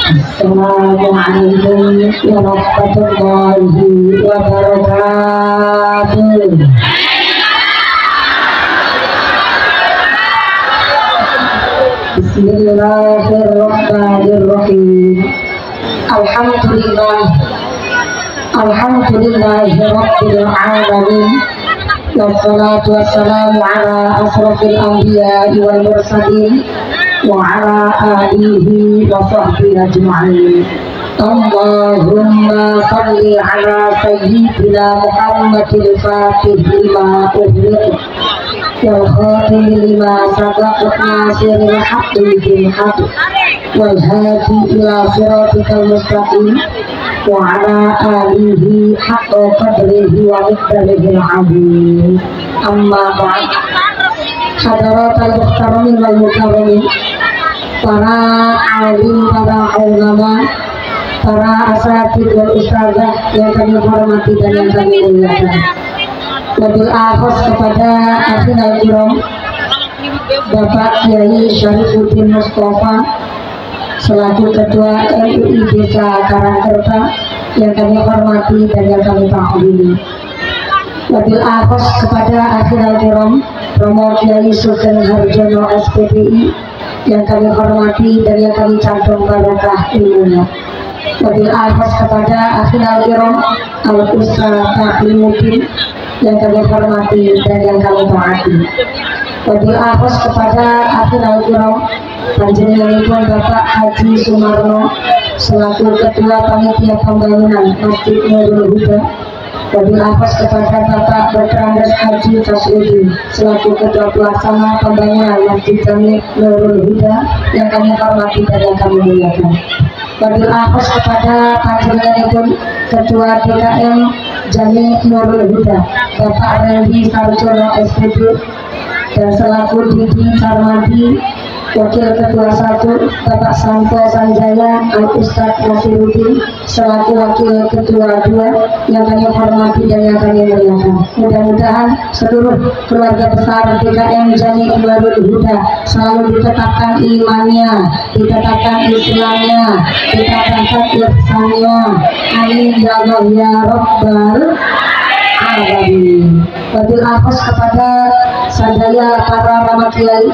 Assalamualaikum warahmatullahi wabarakatuh. Bismillahirrahmanirrahim. Alhamdulillahirabbil alamin. Wassalatu wassalamu ala asrofil anbiya'i wal mursalin wa ala alihi wa sahbihi ajma'in. Allahumma salli ala sayyidina Muhammadil fatih lima ughliq wal khatim lima sabaq nasiril haqqi bil haqq wal hadi ila siratikal mustaqim wa ala alihi haqqa qadrihi wa miqdarihi al-azim. Amma ba'd. Hadaratul muhtaramin wal mukarramin, para alim, para ulama, para asatidz wal ustadzah yang kami hormati dan yang kami muliakan. Wabil akhos kepada akhirul kiram Bapak Kiai Syarifuddin Mustafa selaku Ketua MUI Desa Karangkerta yang kami hormati dan yang kami takwimi. Wabil akhos kepada akhirul kiram Romo Kiai Sugeng Harjono SPPI yang kami hormati dan yang kami cantum barakah ilmunya. Wabil akhos kepada akhirul kiram Al-Ustaz Taklimuddin yang kami hormati dan yang kami taati. Wabil akhos kepada akhirul kiram panjenenganipun Bapak Haji Sumarno selaku Ketua Panitia Pembangunan Masjid Nurul Huda. Wabil akhos kepada Bapak Bertrandes Haji Tasudin selaku Ketua Pelaksana Pembangunan Masjid Jami Nurul Huda yang kami hormati dan yang kami muliakan. Wabil akhos kepada panjenenganipun Ketua DKM Jami Nurul Huda Bapak Randy Sarjono SPP dan selaku Didi Sarmadi Wakil Ketua 1 Bapak Santo Sanjaya Al-Ustadz Nasiruddin selaku Wakil Ketua 2 yang kami hormati dan yang kami muliakan. Mudah-mudahan seluruh keluarga besar DKM Jami Nurul Huda selalu ditetapkan imannya, ditetapkan Islamnya, ditetapkan ihsannya. Amin ya Allah ya Rabbal alamin. Wabil akhos kepada sadaya para Rama Kiai,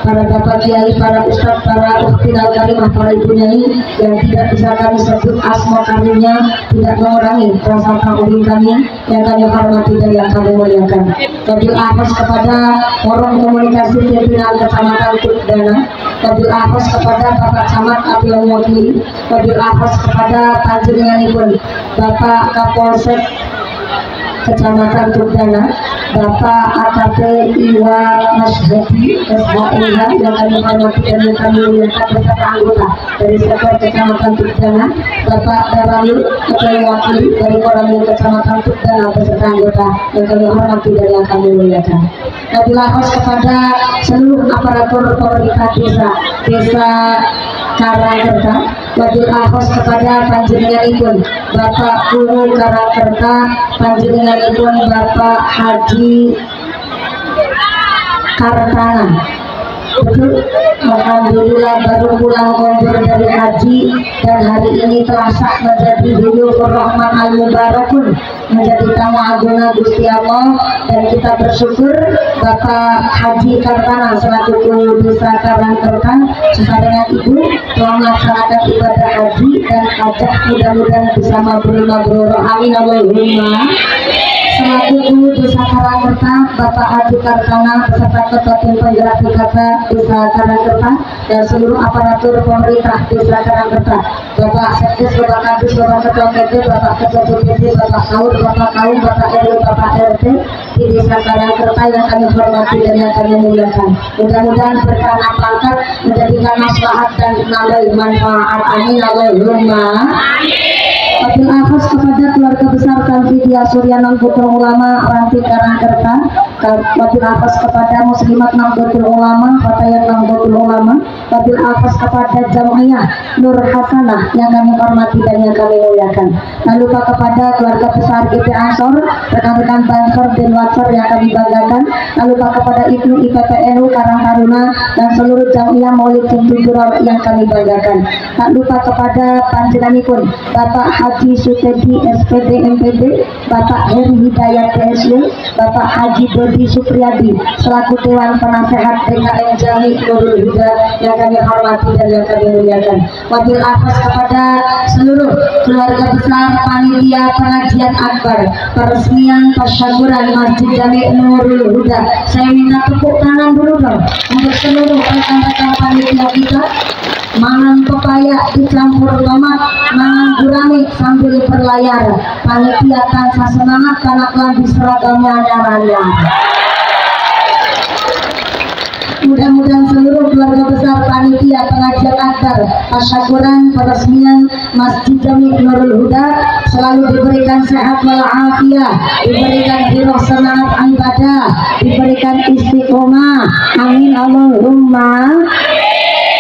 para Bapak Kiai, para Ustadz, para Ukhtinal Karimah, para Ibu Nyai yang tidak bisa kami sebut asma karimnya, tidak mengurangi rasa taklim kami yang kami hormati dan yang kami muliakan. Wabil akhos kepada forum komunikasi pimpinan Kecamatan Tukdana, wabil akhos kepada Bapak Camat Abdul Mukli, wabil akhos kepada panjenenganipun Bapak Kapolsek Kecamatan Tukdana, Bapak AKP Iwa Masyhadi SHIH yang kami hormati dan yang kami muliakan beserta anggota dari sektor Kecamatan Tukdana, Bapak Darul Ketua Wakil dari Koramil Kecamatan Tukdana beserta anggota yang kami hormati dan yang kami muliakan. Wabil akhos kepada seluruh aparatur pemerintah desa Karangkerta, wabil akhos kepada panjenenganipun Bapak Guru Karangkerta, panjenenganipun Bapak Haji Kartana. Betul, alhamdulillah baru pulang mundur dari haji dan hari ini telah sah menjadi Huyufur Rahman Al-Mubarakun, menjadi tamu aguna Gusti Allah, dan kita bersyukur Bapak Haji Kartana selaku Guru Desa Karangkerta bersama Ibu telah melaksanakan ibadah haji dan hajat, mudah-mudahan bisa mabrur. Amin Allahumma. Selaku Guru Desa Karangkerta Bapak Haji Kartana beserta Ketua Tim Penggerak PKK Desa Karangkerta dan seluruh aparatur pemerintah Desa Karangkerta, Bapak Sekdes, Bapak Kadis, Bapak Ketua PT, Bapak Ketua DPD, Bapak Kaur, Bapak Kaum, Bapak RW, Bapak RT di Desa Karangkerta yang kami hormati dan yang kami muliakan. Mudah-mudahan berkah pangkat menjadikan maslahat dan nambah manfaat. Amin Allahumma. Wabil akhas kepada keluarga besar Tanfidia Surya Nahdlatul Ulama Ranti Karangkerta. Wabil akhas kepada Muslimat Nahdlatul Ulama Fatayat Nahdlatul Ulama. Wabil akhas kepada Jam'iyah Nur Hasanah yang kami hormati dan yang kami muliakan. Tak lupa kepada keluarga besar GP Ansor, rekan-rekan Banser dan Watsar yang kami banggakan. Tak lupa kepada Ibnu IPPNU Karang Taruna dan seluruh Jam'iyah Maulid Jum'ah yang kami banggakan. Tak lupa kepada panjenenganipun Bapak Haji Sutedi SPD MPD, Bapak Heri Hidayat DSW, Bapak Haji Dodi Supriyadi selaku Dewan Penasehat DKM Jami Nurul Huda yang kami hormati dan yang kami muliakan. Wabil akhas kepada seluruh keluarga besar panitia pengajian akbar peresmian tasyakuran Masjid Jami Nurul Huda. Saya minta tepuk tangan dulu dong untuk seluruh rekan-rekan panitia kita. Mangan pepaya dicampur tomat, mangan gurame sambil berlayar. Panitia tansah semangat karena kelambi seragamnya anyar-anyar. Mudah-mudahan seluruh keluarga besar panitia pengajian akbar tasyakuran peresmian Masjid Jami Nurul Huda selalu diberikan sehat walafiat, diberikan hiroh semangat ibadah, diberikan istiqomah. Amin Allahumma.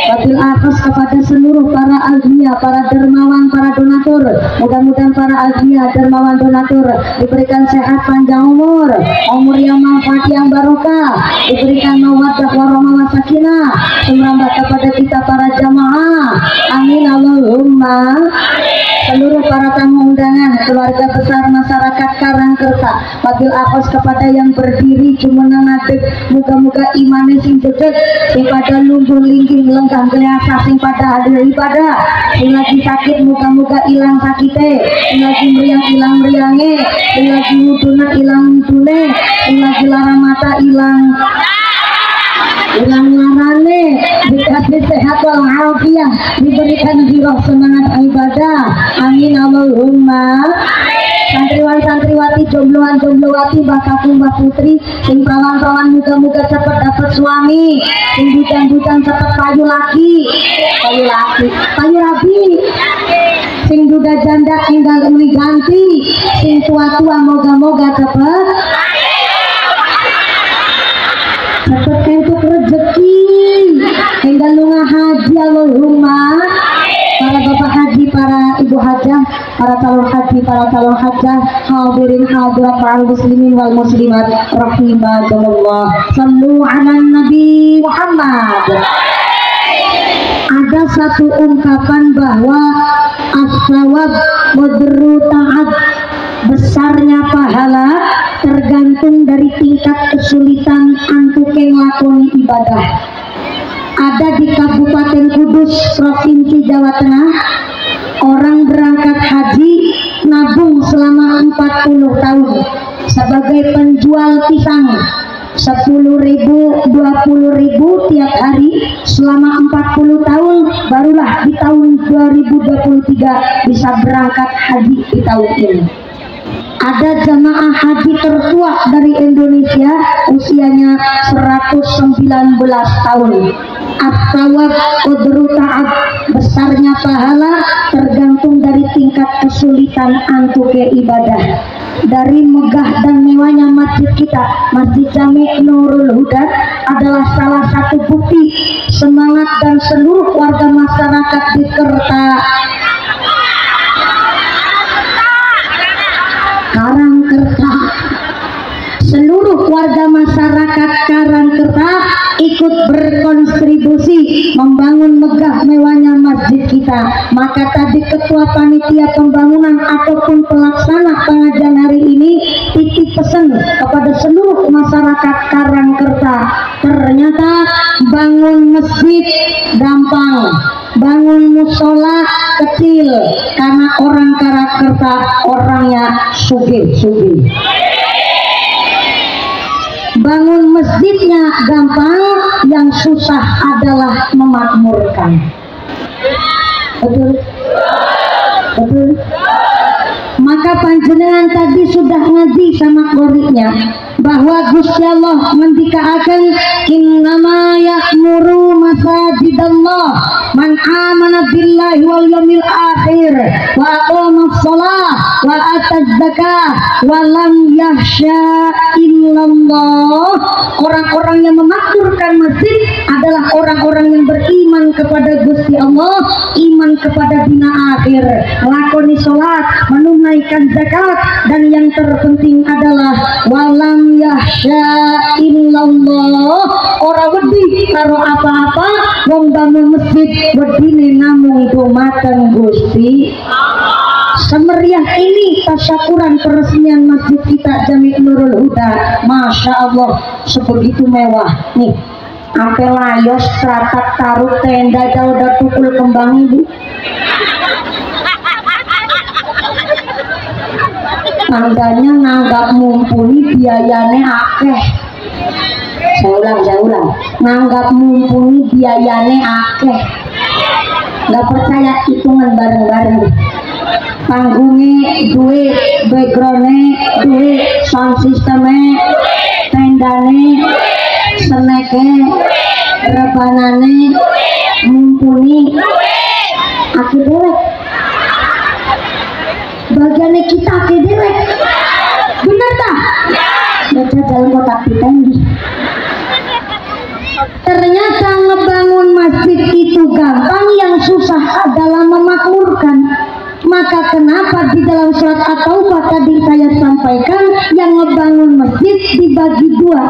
Wabil akhas kepada seluruh para almiah, para dermawan, para donatur. Mudah-mudahan para almiah, dermawan, donatur diberikan sehat panjang umur yang manfaat yang barokah, diberikan mawaddah warahmah sakinah, sumrambah kepada kita para jamaah. Amin Allahumma. Seluruh para tamu undangan, keluarga besar masyarakat Karangkerta, wabil akhas kepada yang berdiri jumeneng ngadeg, muga-muga imane sing dedeg, sing pada lumpuh lingging lenggang kelihasa, sing pada hadir ibadah, sing lagi sakit muga-muga ilang sakite, sing lagi meriang ilang meriange, sing lagi wuduna ilang wudune, sing lagi lara mata ilang larane, dikasih sehat walafiat, diberikan hiroh semangat ibadah. Amin Allahumma. Santriwan-santriwati, jombloan-jomblowati, mbah kakung, mbah putri, sing perawan-perawan muga-muga cepat dapat suami, sing bujang-bujang cepat payu laki, payu rabi, sing duda janda tinggal ganti, sing tua-tua moga-moga cepat untuk rezeki, tinggal lunga haji Allahumma. Para bapak haji, para ibu hajah, para calon haji, para calon hajah, hadirin hadirat para muslimin wal muslimat rahimakumullah. Sallu ala Nabi Muhammad. Ada satu ungkapan bahwa as-sawab mudru ta'ad, besarnya pahala tergantung dari tingkat kesulitan antuke nglakoni ibadah. Ada di Kabupaten Kudus, Provinsi Jawa Tengah, orang berangkat haji nabung selama 40 tahun sebagai penjual pisang, 10.000, 20.000 tiap hari selama 40 tahun, barulah di tahun 2023 bisa berangkat haji di tahun ini. Ada jamaah haji tertua dari Indonesia, usianya 119 tahun. As-sawab qadru ta'ab, besarnya pahala tergantung dari tingkat kesulitan antuke ibadah. Dari megah dan mewahnya masjid kita, Masjid Jami Nurul Huda adalah salah satu bukti semangat dan seluruh warga masyarakat di Karangkerta. Seluruh warga masyarakat Karangkerta ikut berkontribusi membangun megah mewahnya masjid kita. Maka tadi ketua panitia pembangunan ataupun pelaksana pengajian hari ini titip pesan kepada seluruh masyarakat Karangkerta. Ternyata bangun masjid gampang, bangun musola kecil, karena orang Karangkerta orangnya sugih-sugih. Bangun masjidnya gampang, yang susah adalah memakmurkan. Betul? Betul? Maka panjenengan tadi sudah ngaji sama koriknya bahwa Gusti Allah mendikaaken innama ya'muru masajid ibadallah man amana billahi wal yawmil akhir wa aqama shalah wa ataz zakah wa lam yahsya illallah. Orang-orang yang memakmurkan masjid adalah orang-orang yang beriman kepada Gusti Allah, iman kepada dina akhir, melakoni sholat, menunaikan zakat, dan yang terpenting adalah walam yahsya illallah. Ora wedi karo apa-apa, wong bangun masjid wedine namung dumateng Gusti. Semeriah ini tasyakuran peresmian masjid kita Jami Nurul Huda, masya Allah, sebegitu mewah nih. Sampai layos, teratak, taruh, tenda, jauh dan tukul kembang ibu. Tangganya nanggap mumpuni, biayanya akeh. Saya ulang. Nanggap mumpuni, biayanya akeh. Gak percaya hitungan bareng-bareng. Panggungnya duit, backgroundnya duit, sound systemnya, tendanya, seneknya, rebanane, mumpuni, akhirnya bagiannya kita akhirnya bener tak? Baca jalan kotak kita ini. Ternyata ngebangun masjid itu gampang, yang susah adalah memakmurkan. Maka kenapa di dalam surat At-Taubah tadi saya sampaikan yang ngebangun masjid dibagi dua.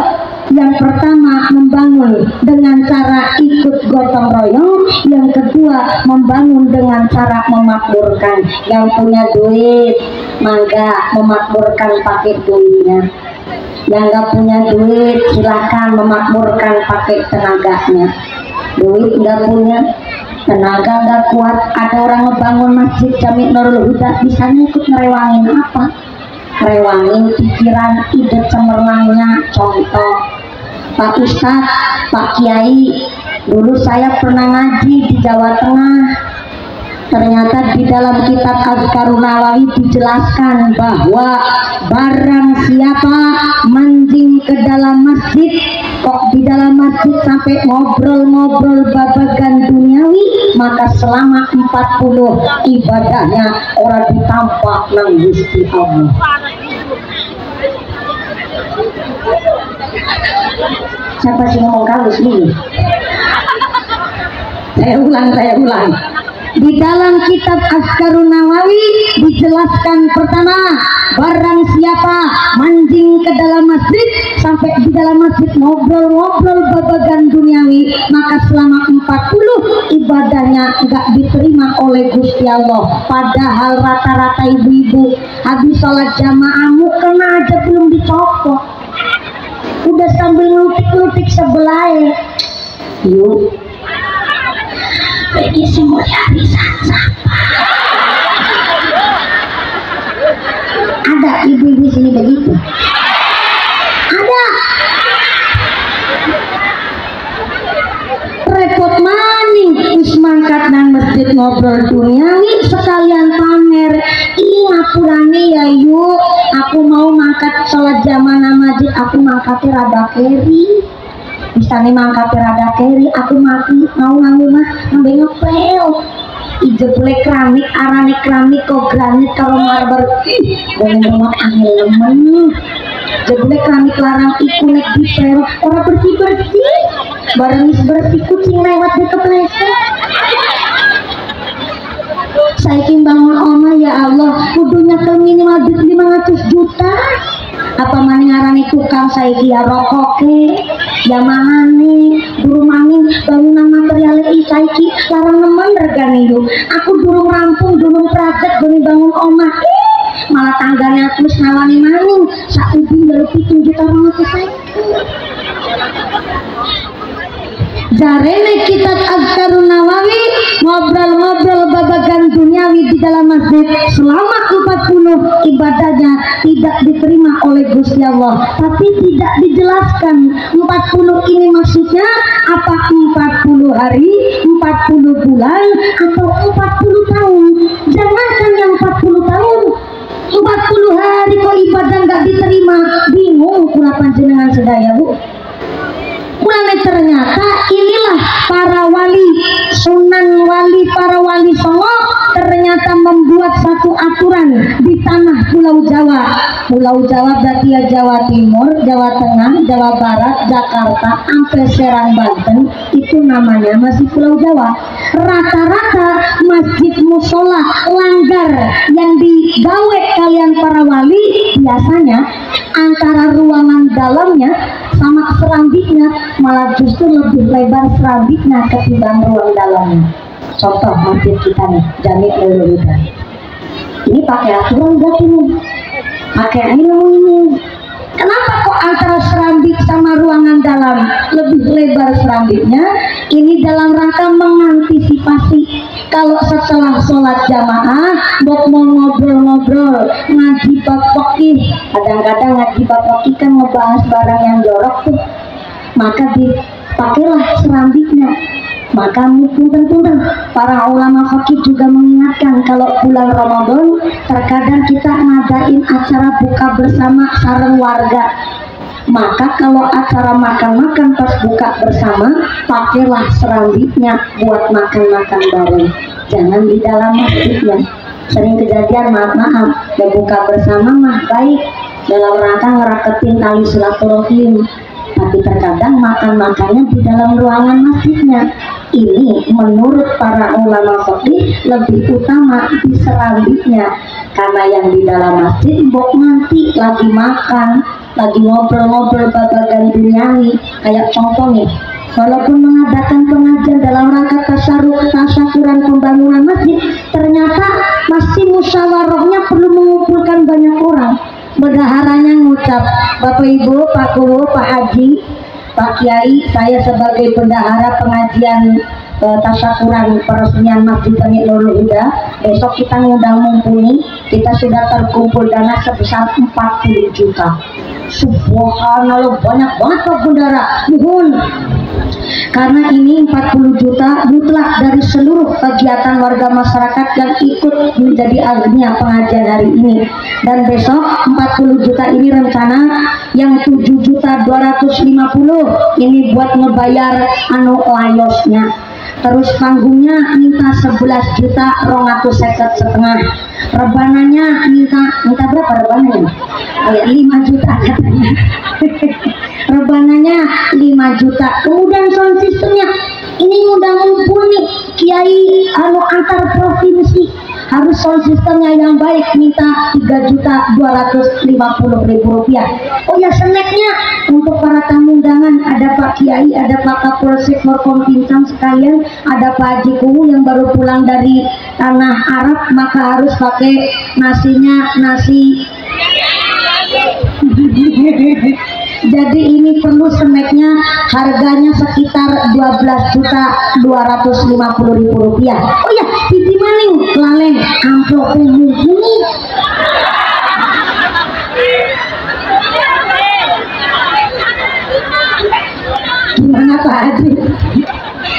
Yang pertama membangun dengan cara ikut gotong royong, yang kedua membangun dengan cara memakmurkan. Yang punya duit mangga memakmurkan pakai duitnya, yang gak punya duit silahkan memakmurkan pakai tenaganya. Duit gak punya, tenaga gak kuat, ada orang ngebangun masjid Jami Nurul Huda, bisa ikut ngerewangin apa? Ngerewangin pikiran, ide cemerlangnya. Contoh, Pak Ustadz, Pak Kiai, dulu saya pernah ngaji di Jawa Tengah. Ternyata di dalam kitab Azkarun Nawawi dijelaskan bahwa barang siapa mancing ke dalam masjid, kok di dalam masjid sampai ngobrol-ngobrol babagan duniawi, maka selama 40 ibadahnya orang ditampak nang Gusti Allah. Siapa sih ngomong kalus nih? Saya ulang. Di dalam kitab Azkarun Nawawi dijelaskan pertama, barang siapa mancing ke dalam masjid sampai di dalam masjid ngobrol-ngobrol babagan duniawi, maka selama 40 ibadahnya enggak diterima oleh Gusti Allah. Padahal rata-rata ibu-ibu habis sholat jamaah mukena aja belum dicopot, udah sambil ngelutik-ngelutik sebelahnya. Yuk ini semua harisan sampah. Ada ibu-ibu sini begitu? Ada. Repot maning wis mangkat nang masjid ngobrol duniawi sekalian pamer. Ih ngapurane ya yuk, aku mau mangkat sholat jamaah masjid, aku mangkatnya rada keri. Bisa nih mangkat rada keri, aku mati mau nganggu mah ngambil ngepel ijo boleh keramik, arane keramik kok granit kalau marmer boleh rumah angin lemen jebule keramik larang iku nek dipel orang bersih-bersih bareng bersih kucing lewat di kepleset. Saiki bangun oma ya Allah kudunya ke minimal 500 juta apa maning ngarani tukang saiki ya rokoke ya mahane durung maning bangunan material saiki larang nemen regane yo. Aku durung rampung durung praktek gone bangun omah malah tangganya terus nawani maning sak ubi baru 7 juta saiki. Jarene kitab Azkarun Nawawi ngobrol-ngobrol babagan duniawi di dalam masjid selama 40 ibadahnya tidak diterima oleh Gusti Allah. Tapi tidak dijelaskan 40 ini maksudnya apa, 40 hari, 40 bulan atau 40 tahun. Jangankan yang 40 tahun, 40 hari kok ibadah nggak diterima, bingung kula panjenengan sedaya Bu. mulane ternyata inilah para wali, Sunan Wali, para wali Songo ternyata membuat satu aturan di tanah Pulau Jawa. Pulau Jawa berarti ya Jawa Timur, Jawa Tengah, Jawa Barat, Jakarta, sampai Serang, Banten, itu namanya masih Pulau Jawa. Rata-rata masjid musola langgar yang digawe kalian para wali biasanya antara ruangan dalamnya sama serambiknya malah justru lebih lebar serambiknya ketimbang ruang dalamnya. Contoh masjid kita nih, Jami Nurul Huda. Ini pakai aturan berarti nih, pakai ilmu ini. Kenapa kok antara serambik sama ruangan dalam lebih lebar serambiknya? Ini dalam rangka mengantisipasi kalau setelah sholat jamaah mau ngobrol-ngobrol ngaji bab fikih, kadang-kadang ngaji bab fikih kan ngebahas barang yang jorok tuh, maka dipakailah serambiknya. Maka punten-punten para ulama fikih juga mengingatkan kalau bulan Ramadan terkadang kita ngadain acara buka bersama sareng warga. Maka kalau acara makan-makan pas buka bersama, pakailah serambiknya buat makan-makan bareng. Jangan di dalam masjidnya. Sering kejadian maaf-maaf, ya buka bersama mah baik dalam rangka ngeraketin tali silaturahim. Tapi terkadang makan-makannya di dalam ruangan masjidnya. Ini menurut para ulama fikih lebih utama di serambiknya, karena yang di dalam masjid mbok nanti lagi makan, lagi ngobrol-ngobrol babagan duniawi. Kayak contoh nih, walaupun mengadakan pengajian dalam rangka tasyakuran pembangunan masjid, ternyata masih musyawarahnya perlu mengumpulkan banyak orang. Bendaharanya ngucap, Bapak Ibu, Pak Kuwo, Pak Haji, Pak Kiai, saya sebagai bendahara pengajian tasyakuran peresmian Masjid Jami Nurul Huda, besok kita ngundang mumpuni, kita sudah terkumpul dana sebesar 40 juta. Subhanallah, banyak banget Pak Bendahara. Nuhun. Karena ini 40 juta mutlak dari seluruh kegiatan warga masyarakat yang ikut menjadi agenda pengajian hari ini. Dan besok 40 juta ini rencana yang 7.250.000 ini buat ngebayar layosnya. Terus panggungnya minta 11.250.000. Rebananya minta berapa rebananya? 5 juta katanya. Rebananya 5 juta. Kemudian sound systemnya ini udah ngumpul nih kiai antar provinsi, harus sound systemnya yang baik, minta 3.250.000 rupiah. Oh ya, snacknya untuk para tamu undangan ada Pak Kiai, ada Pak Kapolsek Forkompintang sekalian, ada Pak Haji Kuwu yang baru pulang dari tanah Arab, maka harus pakai nasinya nasi. Jadi ini perlu snacknya, harganya sekitar 12.250.000 rupiah. Oh ya, titi maning laleng amplop ini. Gimana Pak Haji?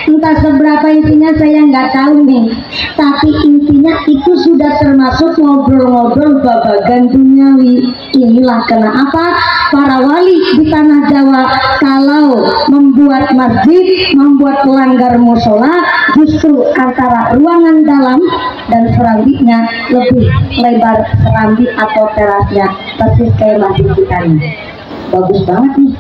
Entah seberapa intinya saya nggak tahu nih, tapi intinya itu sudah termasuk ngobrol-ngobrol babagan duniawi. Inilah kenapa para wali di tanah Jawa kalau membuat masjid, membuat langgar musola, justru antara ruangan dalam dan serambiknya lebih lebar serambik atau terasnya, persis kayak masjid kita nih. Bagus banget nih.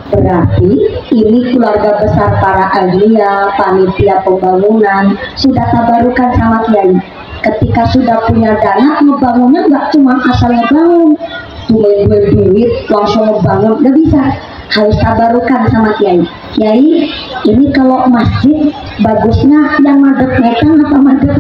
Berarti ini keluarga besar para ahliya, panitia pembangunan sudah tabarukan sama kiai. Ketika sudah punya dana, ngebangunnya nggak cuma asal ngebangun, gue duit langsung ngebangun, nggak bisa. Harus tabarukan sama kiai. Kiai, ini kalau masjid bagusnya yang madep ngetan atau madep?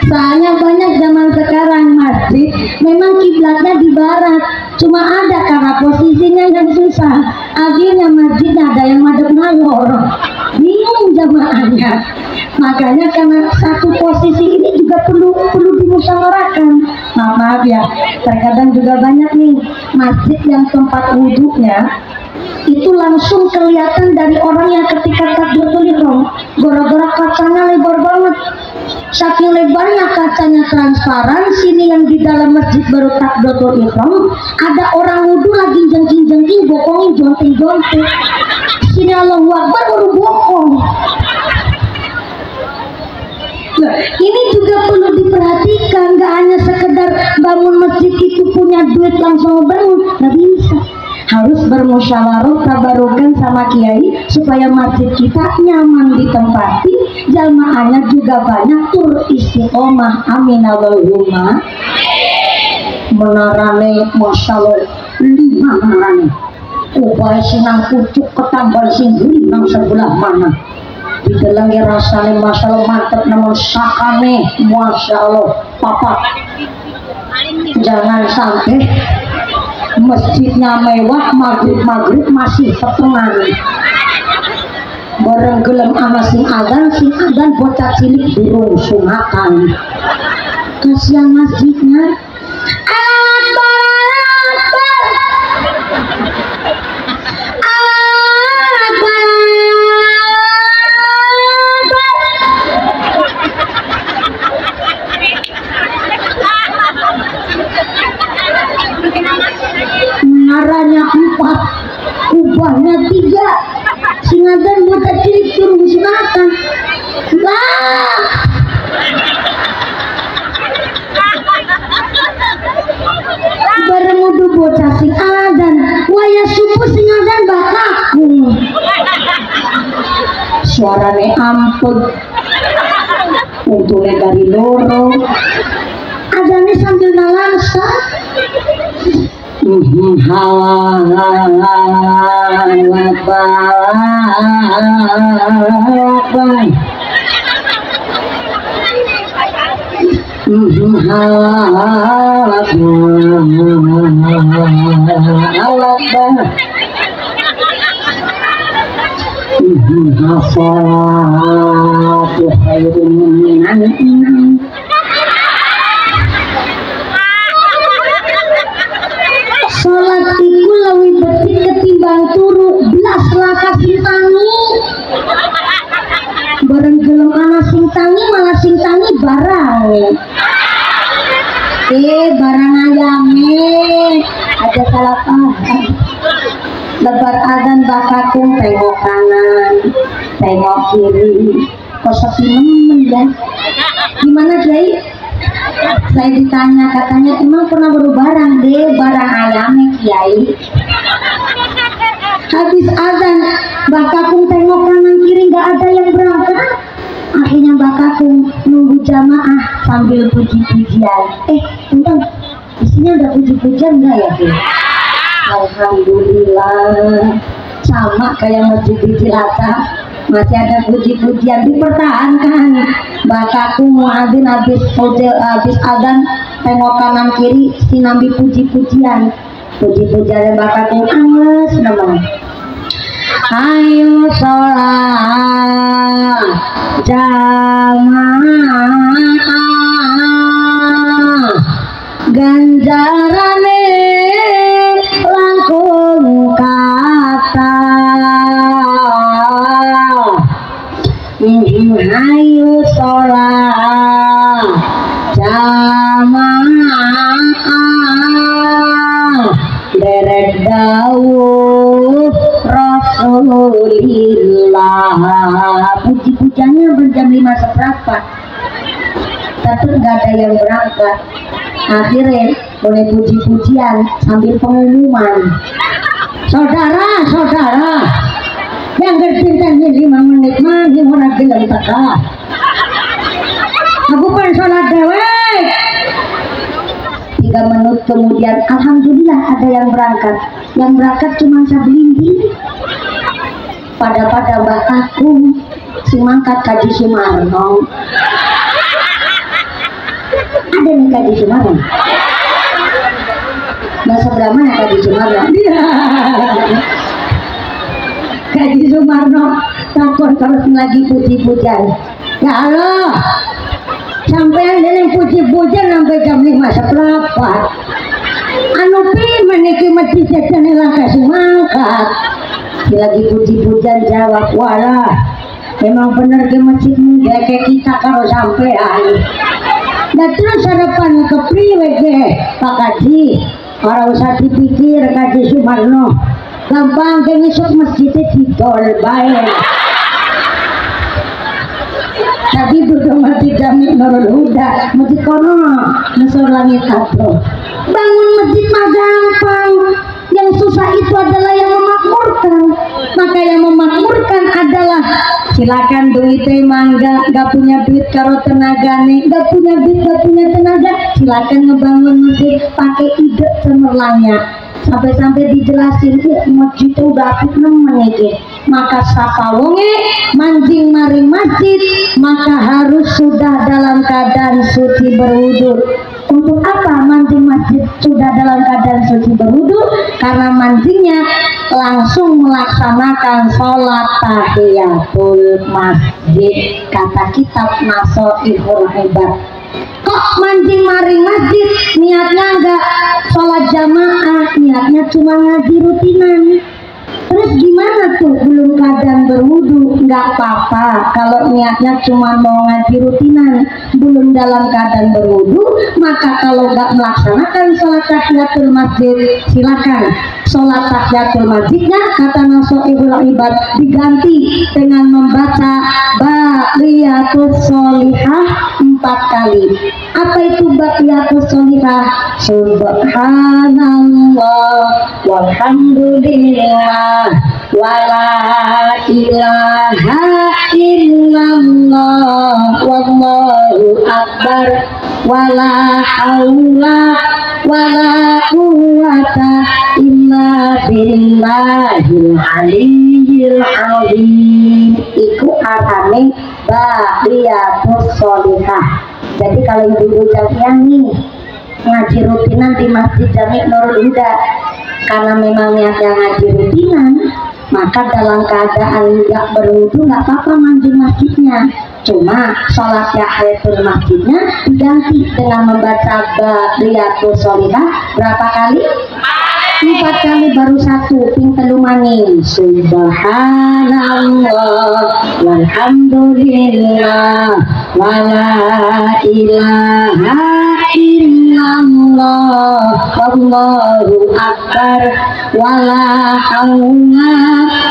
Soalnya banyak zaman sekarang masjid memang kiblatnya di barat, cuma ada karena posisinya yang susah, akhirnya masjidnya ada yang madep ngalor, bingung jamaahnya. Makanya karena satu posisi ini juga perlu dimusyawarahkan. Maaf ya, terkadang juga banyak nih masjid yang tempat wudhunya itu langsung kelihatan dari orang yang ketika takbiratul ihram, gara-gara kacanya lebar banget. saking lebarnya kacanya transparan. Sini yang di dalam masjid baru takbiratul ihram, ada orang wudhu lagi jengking-jengking, bokongin jonting-jonting. Sini Allahu Akbar baru bokong. Nah, ini juga perlu diperhatikan, gak hanya sekedar bangun masjid itu punya duit langsung bangun, gak bisa. Harus bermusyawarah tabarukan sama kiai supaya masjid kita nyaman ditempati, jamaahnya juga banyak, tur istiqomah. Amin Allahumma. Menarane masyaallah 5 menarane. Upaya sinang pucuk ketambal singguri nang sebelah mana. Didelengi rasane masyaallah mantep, namun sakane masyaallah papat. Jangan sampai masjidnya mewah, maghrib masih setengah. Bareng gelem ama sing adzan bocah cilik durung sunatan. Kasihan masjidnya. Naranya 4, ubahnya 3. Singadan bocah cilik turun sunatan. Lah. Bareng udah bocah sing adan, waya subuh singadan bakaku. Suarane ampun. Untune dari loro. Adane sambil nalangsa. Sholat iku lebih bersih ketimbang turu belas laka sing tangi. Bareng gelem ana sing tangi malah sing tangi barang. Barang ayame ada salah paham. Lebar adzan bakakum tengok kanan, tengok kiri. Kok sepi nemen ya? Gimana Kiai? Saya ditanya, katanya emang pernah baru barang deh, barang ayamnya Kiai. Habis azan bakakum tengok kanan kiri nggak ada yang berangkat. Akhirnya bakakum nunggu jamaah sambil puji-pujian. Tentang isinya ada puji-pujian nggak ya Bu? Alhamdulillah, sama kayak masjid di Cilacap, masih ada puji-pujian dipertahankan. Bakaku muadzin habis adzan tengok kanan kiri sinambi puji-pujian. Puji-pujian bakaku angus namanya. Ayo sholat jamaah ganjarane langkung kata. Ayo sholat jamaah derek dawuh Rasulillah. Puji-pujiannya berjam 5 seberapa, tapi nggak ada yang berangkat. Akhirnya boleh puji-pujian sambil pengumuman, saudara yang bercintanya 5 menit mah orang gelem teka. Aku pengen sholat dewek. 3 menit kemudian alhamdulillah ada yang berangkat. Yang berangkat cuma sabelinting. Pada Mbak Kakung si mangkat Kaji Sumarno. Ada nih Kaji Sumarno. Nah sebelah mana Kaji Sumarno? Kaji Sumarno takut terus lagi puji-pujian. Ya Allah, sampai yang puji-pujian sampai jam 5 seperempat. Anu pi meniki masjid jajan lah kasih mangkat. Lagi puji-pujian jawab walah Memang bener ke masjid muda kayak kita kalau sampean. Dan terus harapan ke priwe ke Pak Kaji. Orang usah dipikir Kaji Sumarno. Gampang ke ngisuk masjidnya didol baik. Tadi duduk masjid Jami Nurul Huda, masjid kono, Nusur Langit Atro. Bangun masjid mah gampang. Yang susah itu adalah yang memakmurkan. Maka yang memakmurkan adalah silakan duitnya mangga, gak punya duit karo tenaga nih, gak punya duit, gak punya tenaga, silakan ngebangun masjid pakai ide cemerlangnya. Sampai-sampai dijelasin, ya masjid itu udah apik nemen ya. Maka sapa wonge mancing mari masjid, maka harus sudah dalam keadaan suci berwudu. Untuk apa mancing masjid sudah dalam keadaan suci berwudu? Karena mancingnya langsung melaksanakan sholat tahiyatul masjid, kata kitab Nasoihul Ibad. Kok mancing mari masjid niatnya enggak sholat jamaah, niatnya cuma ngaji rutinan. Terus gimana tuh belum keadaan berwudu? Nggak apa-apa kalau niatnya cuma mau ngaji rutinan, belum dalam keadaan berwudu. Maka kalau nggak melaksanakan sholat tahiyatul masjid, silakan sholat tahiyatul masjidnya kata Nasoihul Ibad diganti dengan membaca Baqiyatus Sholihah 4 kali. Apa itu Baqiyatus Sholihah? Subhanallah walhamdulillah wala ilaha illallah wallahu akbar wala haula wala quwwata illa billahil aliyyil azim. Iku arane Baqiyatus Sholihah. Jadi kalau ibu-ibu jamiah nih ngaji rutinan di Masjid Jami Nurul Huda, karena memang niatnya ngaji rutinan, maka dalam keadaan nggak berwudu nggak apa-apa mandi masjidnya. Cuma sholat tahiyatul masjidnya diganti dengan membaca Baqiyatus Sholihah berapa kali? 4 kali baru 1 ping telu maning. Subhanallah walhamdulillah wala ilaha illallah wallahu akbar wala haula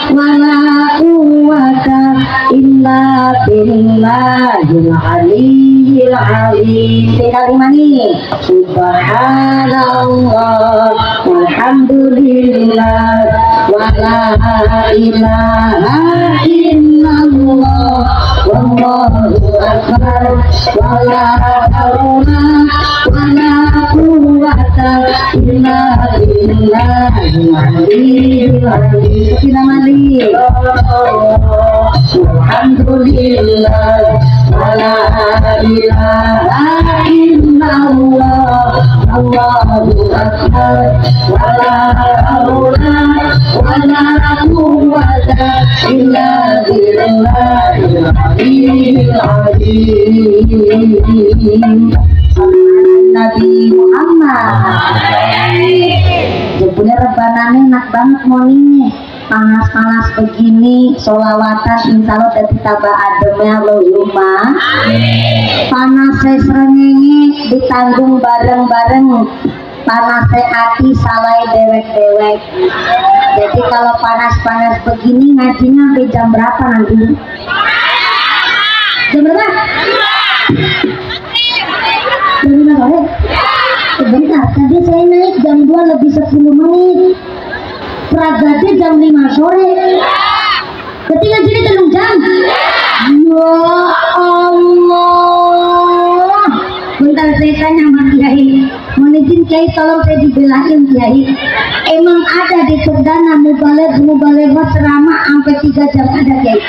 wala quwwata illa billahil aliyyil azim. Sekali mani. Subhanallah walhamdulillah wala ilaha illallah wallahu akbar wala haula wala quwwata illa billahil aliyyil azim. Kita mali. Alhamdulillah wala ilaha illallah wallahu akbar wala haula wala quwwata illa billahil aliyyil azim. Nabi Muhammad jebule rebanane enak banget moninya. Panas-panas begini sholawatan insya Allah dari tambah ademnya Allahumma. Panasnya srengenge ditanggung bareng-bareng, panasnya hati salai dewek-dewek. Jadi kalau panas-panas begini ngajinya sampai jam berapa nanti? Jam berapa? Jam 5 sore? Sebentar, tadi saya naik jam 2 lebih 10 menit. Pragadnya jam 5 sore. Berarti ngajinya 3 jam. Ya Allah. Bentar saya tanya sama Kiai. Mohon izin Kiai, tolong saya dibelain Kiai. Emang ada di Serdana mubaligh ceramah sampai 3 jam ada Kiai?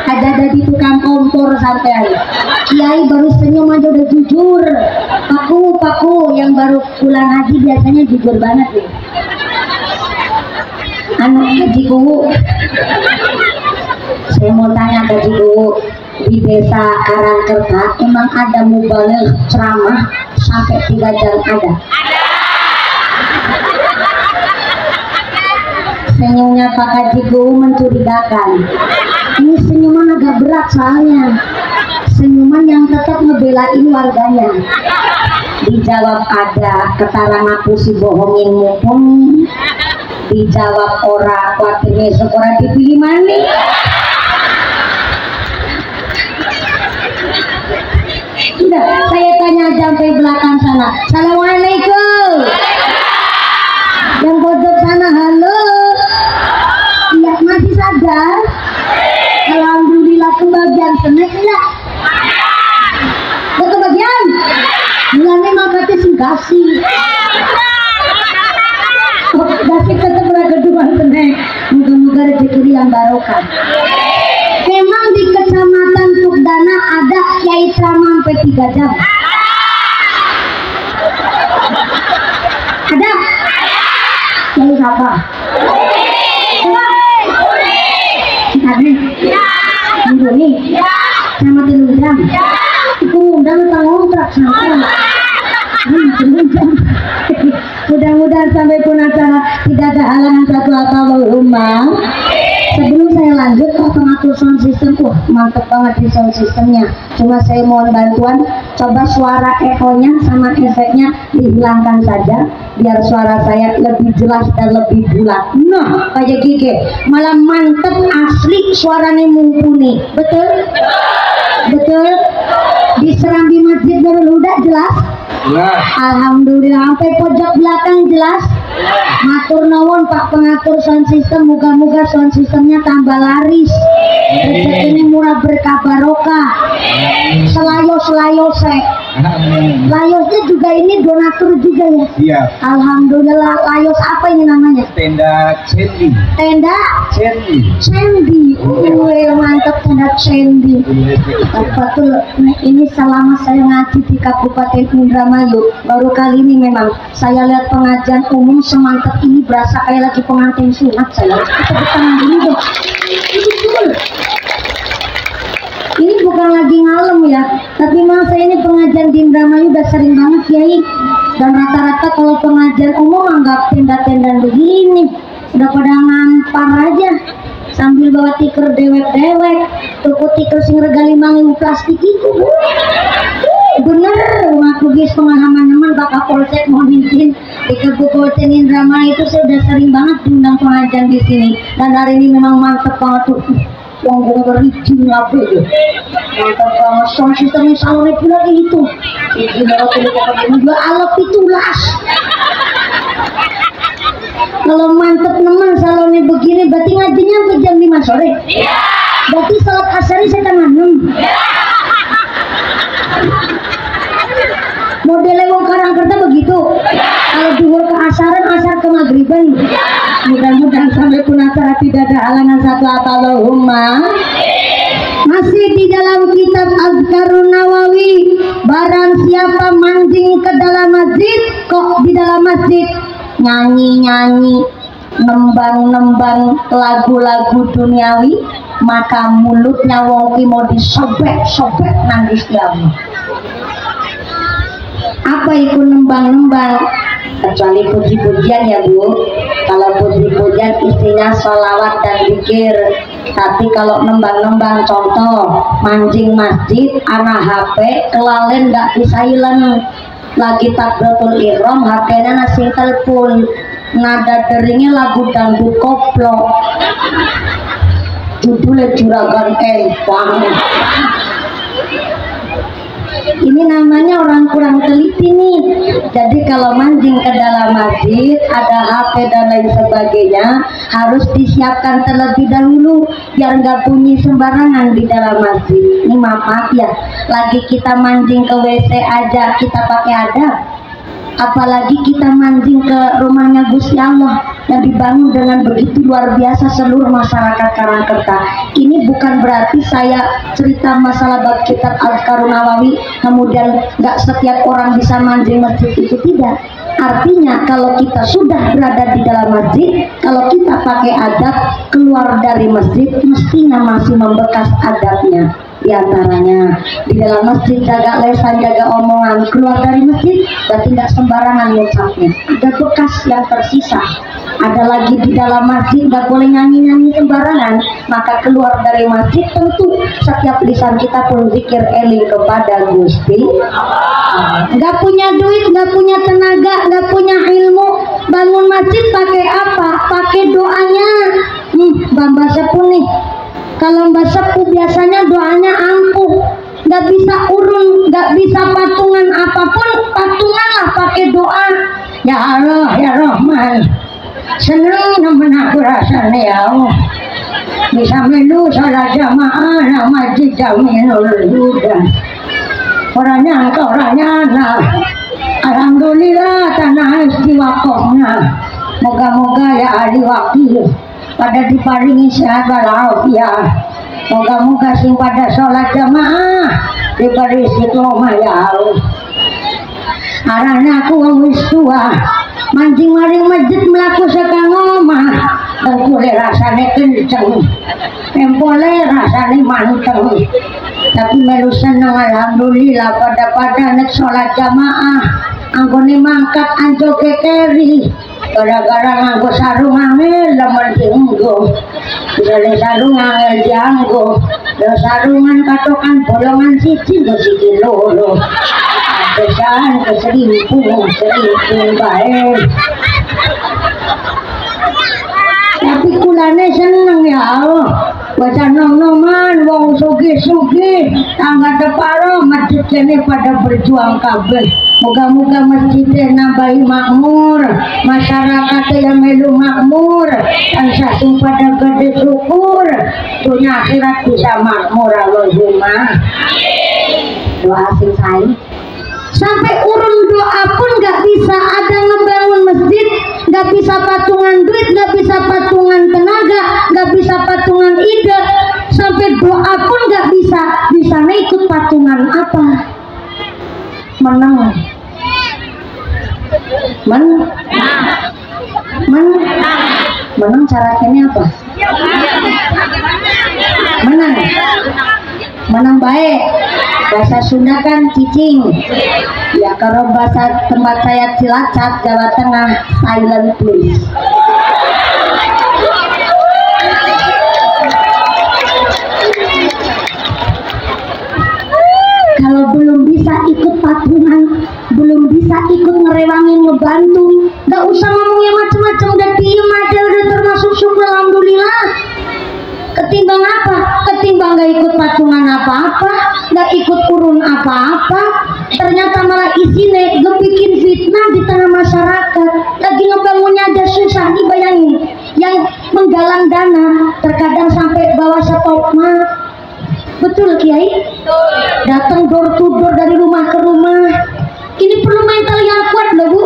Ada di tukang kompor sampai Kiai baru senyum aja udah jujur. Paku yang baru pulang haji biasanya jujur banget nih. Anak Haji Kuwu, saya mau tanya Haji Kuwu, di desa Karangkerta emang ada mubaligh ceramah sampai 3 jam ada? Senyumnya Pak Hajiku mencurigakan. Ini senyuman agak berat soalnya. Senyuman yang tetap ngebelain warganya. Dijawab ada, ketara ngaku si bohongin mumpung. Dijawab ora, khawatir besok ora dipilih mani. Udah, saya tanya sampai belakang sana. Assalamualaikum. Yang pojok sana halo. Iya masih sadar. Alhamdulillah kebagian senek enggak? Kebagian. Mulanya makanya sing kasih. Kasih ketemu kedua senek. Moga-moga rezeki yang barokah. Memang di Kecamatan Tukdana ada Kiai ceramah sampai 3 jam. Ada? Kiai siapa? Ada? Minggu ini? Sama 3 jam? Itu undang atau ngontrak sama? Mudah-mudahan sampai pun acara tidak ada halangan satu apa Allahumma. Sebelum saya lanjut ke pengatur sound system, mantep banget di sound systemnya. Cuma saya mohon bantuan, coba suara ekonya sama efeknya dihilangkan saja, biar suara saya lebih jelas dan lebih bulat. Nah, kayak gigi, malah mantep asli suaranya mumpuni. Betul? Betul? Di Serambi Masjid Nurul Huda jelas? Alhamdulillah, sampai pojok belakang jelas. Matur nuwun Pak pengatur sound system, moga-moga sound systemnya tambah laris, rezekinya murah berkah barokah. Selayos-layose, layosnya juga ini donatur juga ya. Iya. Alhamdulillah. Layos apa ini namanya? Tenda Cendi. Tenda Cendi. Mantap tenda Cendi. Betul. Ini selama saya ngaji di Kabupaten Indramayu, baru kali ini memang saya lihat pengajian umum semantap ini, berasa kayak lagi pengantin sunat saya. Tepuk tangan dulu dong. Ini bukan lagi ngalem ya, tapi memang saya ini pengajian di Indramayu udah sering banget Kiai. Dan rata-rata kalau pengajian umum anggap tenda-tenda begini, udah pada ngampar aja sambil bawa tikar dewek-dewek, toko tikar sing rega 5.000 plastik itu. Bener, aku guys pengalaman Pak Kapolsek mau izin di Kabupaten Indramayu itu saya udah sering banget diundang pengajian di sini, dan hari ini memang mantep banget tuh. Yang bener-bener izin apa ya? Mantap banget, sound systemnya salonnya pula gitu. Izin kalau ini juga alat pitulas. Kalau mantep nemen salonnya begini, berarti ngajinya sampai jam 5 sore. Iya. Berarti salat asarnya saya tengah 6. Modelnya wong Karangkerta begitu. Kalau duhur ke asaran, asar ke maghriban. Mudah-mudahan sampai pun acara tidak ada halangan satu apa Allahumma. Masih di dalam kitab Azkarun Nawawi, barang siapa mancing ke dalam masjid, kok di dalam masjid nyanyi-nyanyi, nembang-nembang lagu-lagu duniawi, maka mulutnya wong ki mau disobek-sobek nangis diawi. Apa itu nembang-nembang? Kecuali puji-pujian ya Bu. Kalau puji-pujian isinya sholawat dan zikir. Tapi kalau nembang-nembang, contoh mancing masjid, anak HP kelalen nggak di silent, lagi takbiratul ihram, HP-nya nasi telepon, nada deringnya lagu dangdut koplo, judulnya Juragan Empang. Ini namanya orang kurang teliti nih. Jadi kalau mancing ke dalam masjid, ada HP dan lain sebagainya, harus disiapkan terlebih dahulu biar nggak bunyi sembarangan di dalam masjid. Ini maaf ya, lagi kita mancing ke WC aja kita pakai adab, apalagi kita mancing ke rumahnya Gusti Allah yang dibangun dengan begitu luar biasa seluruh masyarakat Karangkerta. Ini bukan berarti saya cerita masalah bab kitab Azkarun Nawawi kemudian nggak setiap orang bisa mancing masjid, itu tidak. Artinya kalau kita sudah berada di dalam masjid, kalau kita pakai adab, keluar dari masjid mestinya masih membekas adabnya. Di antaranya di dalam masjid jaga lesan, jaga omongan. Keluar dari masjid dan tidak sembarangan mengucapnya. Ada bekas yang tersisa. Ada lagi di dalam masjid nggak boleh nyanyi-nyanyi sembarangan. Maka keluar dari masjid tentu setiap lisan kita pun zikir eling kepada Gusti. Nggak punya duit, nggak punya tenaga, nggak punya ilmu, bangun masjid pakai apa? Pakai doanya. Mbak Sepuh nih, kalau Mbak Sepuh biasanya doanya ampuh, nggak bisa urun, nggak bisa patungan apapun, patungan lah pakai doa. Ya Allah, ya Rahman, seneng nemen aku rasanya ya Allah, bisa melu salat jamaah na masjid Jaminul Huda. Orangnya engkau orangnya, alhamdulillah tanah istiwakofnya. Moga-moga ya ahli wakil pada diparingi sehat walafiat. Moga-moga sing pada sholat jamaah diberi istiqomah ya Allah. Arahnya aku wis tua, mancing maring masjid melaku sekang omah, tengkule rasane kenceng, empole rasane manteng. Tapi melu seneng alhamdulillah pada nek sholat jamaah anggone mangkat anjo kekeri gara-gara nganggo sarung angel lemah dienggo. Misalnya sarung angel dianggo, sarungan katokan bolongan siji go siji loro. Adesan keserimpung baik. Tapi kulane seneng ya Allah. Baca nom-noman wong sugih-sugih tangga deparo masjid kene pada berjuang kabeh. Moga-moga masjidnya nambahi makmur, masyarakat yang melu makmur, tansah sing pada gede syukur, dunia akhirat bisa makmur. Allahumma doa sing sae. Sampai urun doa pun nggak bisa, ada ngebangun masjid nggak bisa patungan duit, nggak bisa patungan tenaga, nggak bisa patungan ide, sampai doa pun nggak bisa. Di sana ikut patungan apa? Menang, menang cara kene apa? Menang baik. Bahasa Sunda kan cicing ya, kalau bahasa tempat saya Cilacap Jawa Tengah silent please. Kalau belum bisa ikut patungan, belum bisa ikut ngerewangin ngebantu, gak usah ngomongnya macam-macam, udah diem aja udah termasuk syukur alhamdulillah. Ketimbang apa? Ketimbang gak ikut patungan apa-apa, gak ikut urun apa-apa, ternyata malah isinya bikin fitnah di tengah masyarakat. Lagi ngebangunnya aja susah, dibayangin yang menggalang dana terkadang sampai bawa stopma. Betul Kiai? Datang door to door dari rumah ke rumah. Ini perlu mental yang kuat loh Bu.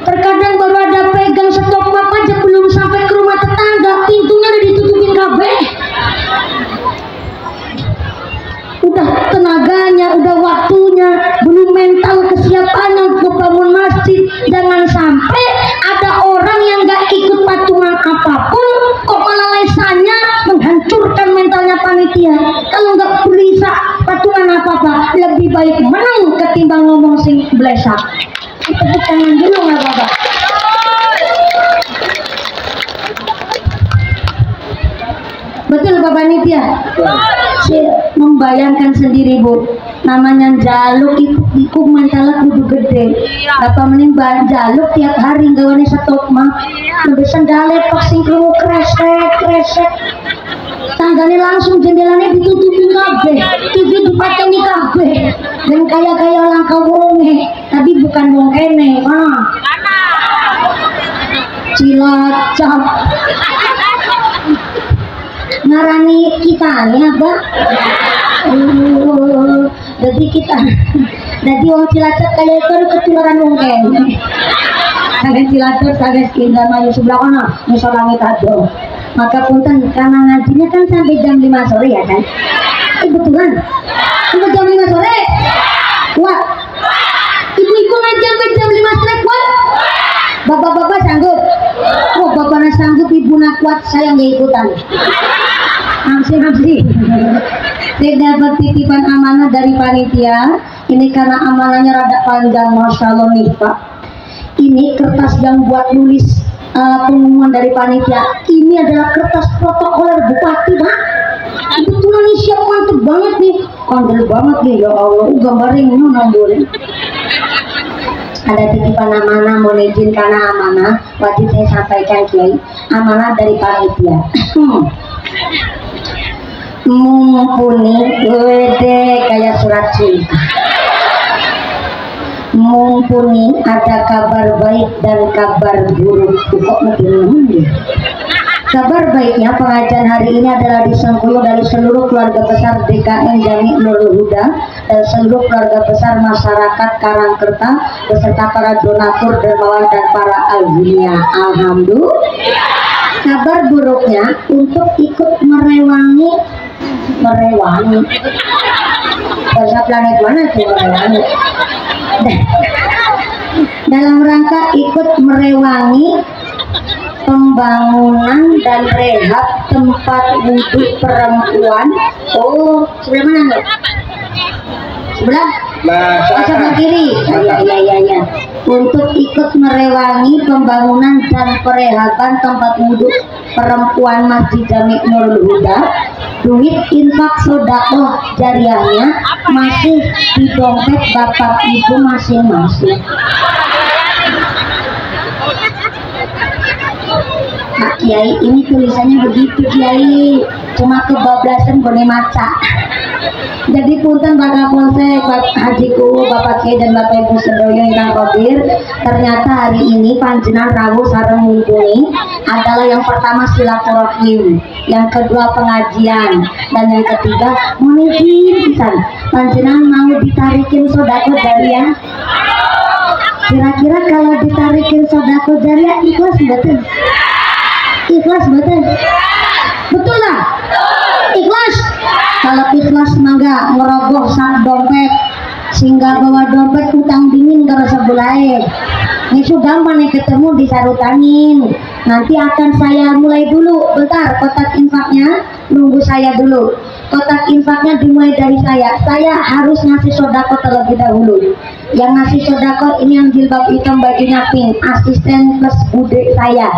Terkadang baru ada pegang stopma aja belum sampai ke rumah tetangga, pintunya udah ditutupin kabeh. Udah tenaganya, udah waktunya, belum mental kesiapannya untuk bangun masjid. Jangan sampai ada orang yang gak ikut patungan apapun kok malah lesannya menghancurkan mentalnya panitia. Kalau gak bisa patungan apa-apa, lebih baik menang ketimbang ngomong sing blesak. Tepuk tangan dulu gak Bapak? Betul Bapak Nitya? Saya membayangkan sendiri Bu, namanya jaluk itu mentalnya kudu gede. Bapak mending jaluk tiap hari nggak wani stop mah, lebih sendale pasing kerungu kresek. Tanggane langsung jendelanya ditutupin kabeh, TV dipateni kabeh, dan kaya langka wonge, tapi bukan wong kene, Cilacap. Ngarani kita ini apa? Jadi kita, jadi wong Cilacap kayak itu ketularan wong kene. Saking Cilacap, saking Indramayu sebelah kana, misal langit ado. Maka punten karena ngajinya kan sampai jam 5 sore ya kan? Betulan? Sampai jam 5 sore? Wah, ibu-ibu ngaji sampai jam 5 sore kuat? Bapak-bapak sanggup? Oh, bapaknya sanggup, ibu nak kuat, saya nggak ikutan. Hamsi. dapat titipan amanah dari panitia. Ini karena amanahnya rada panjang, masya Allah nih Pak. Ini kertas yang buat nulis pengumuman dari panitia. Ini adalah kertas protokoler bupati Pak. Kebetulan nih siap mantep banget nih, kondel banget nih ya Allah. Gambarnya boleh. Ada titipan amanah, mohon izin karena amanah wajib saya sampaikan Kiai, amanah dari panitia. Mumpuni wede kayak surat cinta. Mumpuni ada kabar baik dan kabar buruk. Kok lebih kabar baiknya pengajian hari ini adalah disengkuyung dari seluruh keluarga besar DKM Jami Nurul Huda dan seluruh keluarga besar masyarakat Karangkerta beserta para donatur, dermawan dan para aulia. Alhamdulillah. Kabar buruknya untuk ikut merewangi bahasa planet mana tuh merewangi? Dalam rangka ikut merewangi pembangunan dan rehab tempat wudhu perempuan. Oh, sebelah mana enggak? Sebelah? Sebelah kiri. Ya. Untuk ikut merewangi pembangunan dan perehaban tempat wudhu perempuan Masjid Jami Nurul Huda. Duit infak sedekah jariahnya masih di dompet bapak ibu masing-masing. Nah, Kiai, ini tulisannya begitu Kiai, cuma kebablasan boleh maca. Jadi punten Bapak Polsek, Bapak Hajiku, Bapak Kiai dan Bapak Ibu Sedoyo Ingkang Qadir, ternyata hari ini panjenengan rawuh sareng mumpuni adalah yang pertama silaturahim, yang kedua pengajian, dan yang ketiga mohon izin pisan panjenengan mau ditarikin sedekah jariah. Kira-kira kalau ditarikin sedekah jariah ikhlas betul? Ikhlas betul? Betul lah? Ikhlas? Kalau ikhlas mangga ngerogoh sak dompet sehingga bawa dompet utang dingin ke sebelah. Itu gampang nih ketemu disarutanin. Nanti akan saya mulai dulu. Bentar, kotak infaknya nunggu saya dulu. Kotak infaknya dimulai dari saya. Saya harus ngasih sodako terlebih dahulu. Yang ngasih sodako ini yang jilbab hitam bajunya pink, asisten plus bude saya.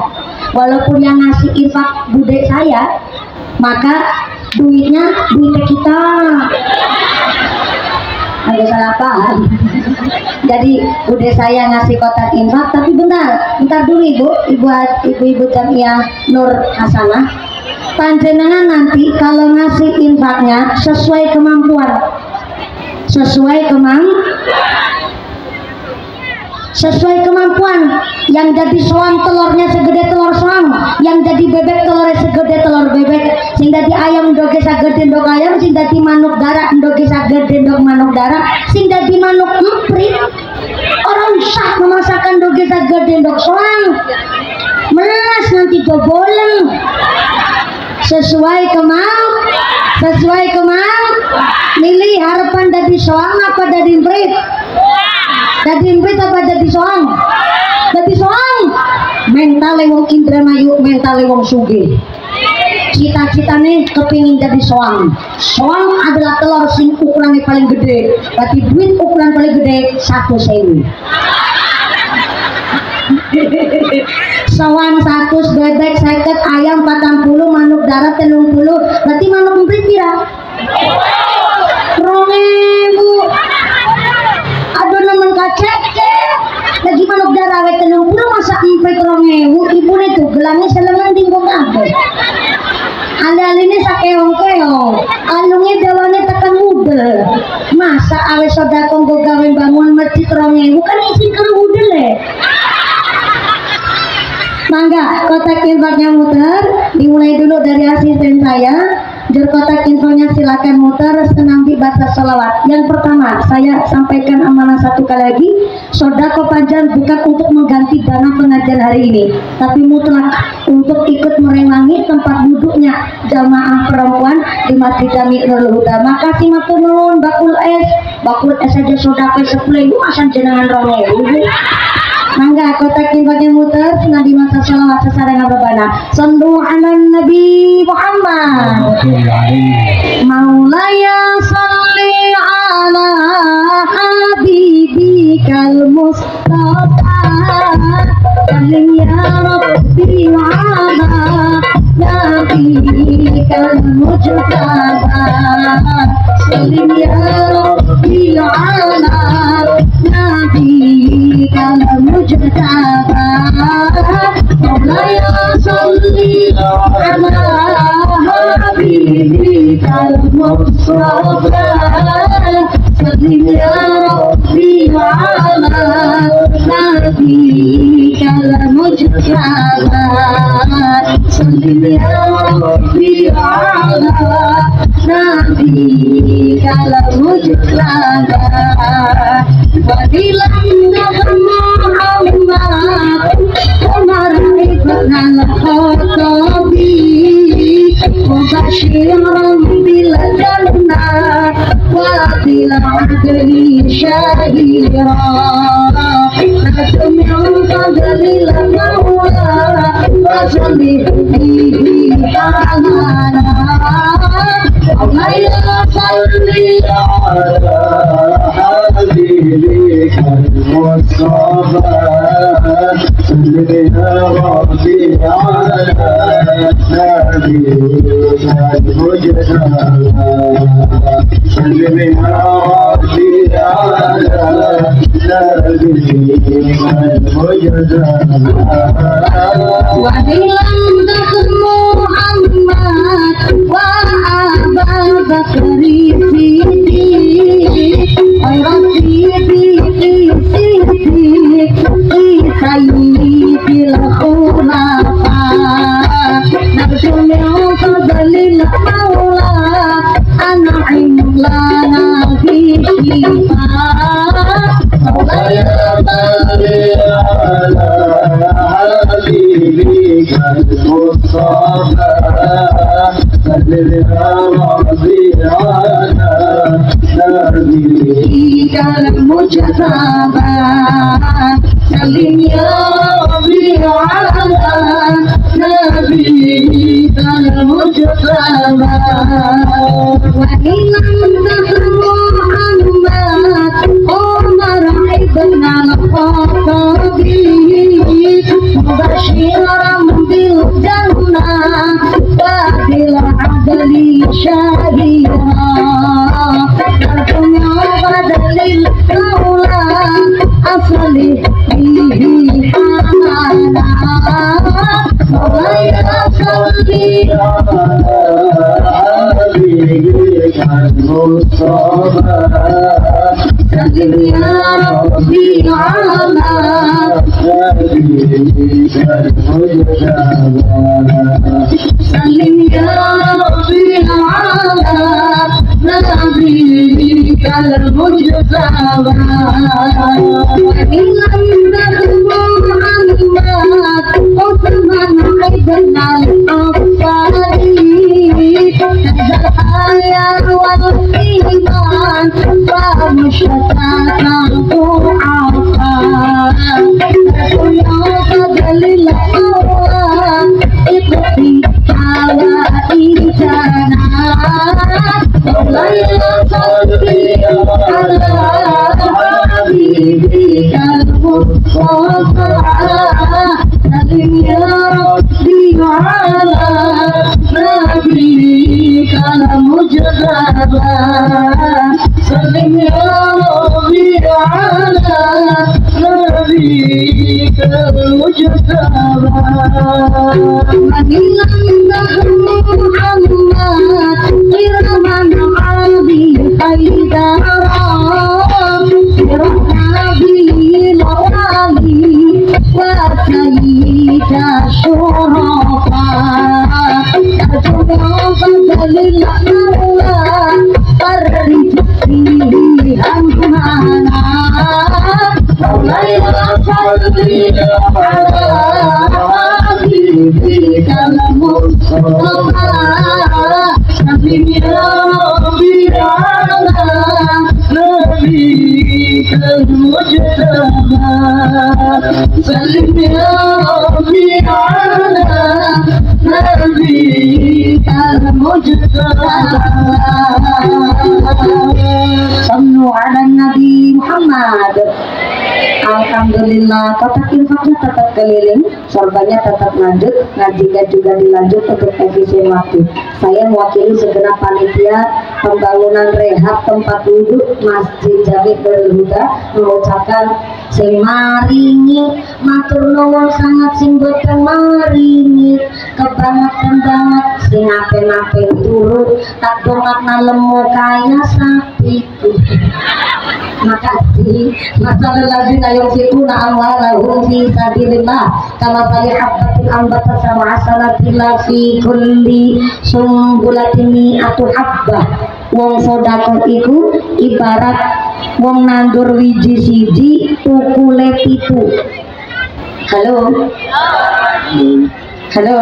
Walaupun yang ngasih infak bude saya, maka duitnya duit kita. Ada salah paham. Jadi bude saya ngasih kotak infak, tapi bentar dulu ibu Jamiah Nur Hasanah. Panjenengan nanti kalau ngasih infaknya sesuai kemampuan. Sesuai kemampuan. Yang jadi soang telurnya segede telur soang, yang jadi bebek telurnya segede telur bebek, sing dadi ayam ndoge sagede ndok ayam, sing dadi manuk darah ndoge sagede ndok manuk darah, sing dadi manuk emprit orang sah memasakkan ndoge sagede ndok soang. Melas nanti dobolen. Sesuai kemampuan. Milih harapan dadi soang apa dadi emprit? Dadi emprit apa dadi soang? Dadi soang. Mentale wong Indramayu, mentale wong sugih. Cita-citane kepingin jadi soang. Soang adalah telur sing ukurannya paling gede. Berarti duit ukuran paling gede 1.000. Soang 100, bebek 50, ayam 40, manuk darah 30. Berarti manuk emprit pira? 2.000. Aduh nemen kacek. Lagi manuk darah 30 masa emprit 2.000. Ibune tuh gelangnya selengan tinggung kabeh. Ali-aline sakeong-keong, alunge dawane tekan mudel. Masa awes sedekah nggo gawe bangun masjid 2.000 kan izin karo mudel le. Mangga kotak infaknya muter, dimulai dulu dari asisten saya. Jur kotak infonya silakan muter, senang dibaca sholawat. Yang pertama saya sampaikan amanah satu kali lagi, sodako panjang bukan untuk mengganti dana pengajian hari ini, tapi mutlak untuk ikut merewangi tempat duduknya jamaah perempuan di Masjid Jami Nurul Huda. Makasih matur nuwun. Bakul es saja sodako 10.000 asan jenengan 2.000. Mangga kotak infaknya muter, senang dibaca sholawat sesarengan rebana. Sallu ala Nabi Muhammad. Maulaya المجتبى سلم يا ربي على نبيك المجتبى مولاي صل على حبيبك المصطفى سلم يا ربي على نبيك المجتبى سلم يا ربي على نبيك المجتبى وبلغ محمد عمر ابن الخطاب مبشرا بالجنة وبالعدل شهيرا من فضل المولى وصل به حنانا اللهم صل على حبيبك المصطفى سلم يا ربي على نبيك المجتبى سلم يا ربي على نبيك المجتبى وبلغ محمد وأبا بكر الصديق ورفيق الصديق في سيد الخلفاء نرجو من فضل المولى أنعم لنا في الشفاء مولاي صل على حبيبك المصطفى سلم يا ربي على نبيك المجتبى سلم يا ربي على نبيك المجتبى وإن محمد عمر ابن الخطاب مبشرا بالجنة وبالعدل شهيرا لكم بدل المولى أصلح به حنانا مولاي صل حبيبك المصطفى سلم يا ربي على نبيك المجتبى سلم يا ربي على نبيك المجتبى وإن لم محمد عثمان ابن الخطاب الحياة والإيمان ومشتاق ضعفاء كل فضل المولى اقضي حوائجنا مولاي صل على حبيبك المصطفى سلم يا ربي على نبيك المجتبى سلم يا ربي على نبيك المجتبى وإن محمد غير من عابي حيدرا برحابي الوالي وسيد الشرفاء بدل المولى فرج فيه همنا مولاي صل على حبيبك المصطفى سلم يا ربي على نبيك المجتبى سلم يا ربي على نبيك المجتبى صلوا على النبي محمد Alhamdulillah, kotak infaknya tetap keliling, sorbannya tetap lanjut, ngajinya juga dilanjut untuk efisien waktu. Saya mewakili segenap panitia pembangunan rehab tempat duduk Masjid Jami Darul Huda mengucapkan sing maringi matur nuwun sangat sing boten maringi kebangetan banget sing ape-ape turut tak dongakna lemu kaya sapiku. Makasih. Masalul ladzina yunfiquna amwalahum fi sabilillah kama sali habbatin ambatat sab'a sanabillah fi kulli sumbulatin mi'atu habbah. Wong sedekah iku ibarat wong nandur wiji siji tukule 7. Halo. Halo.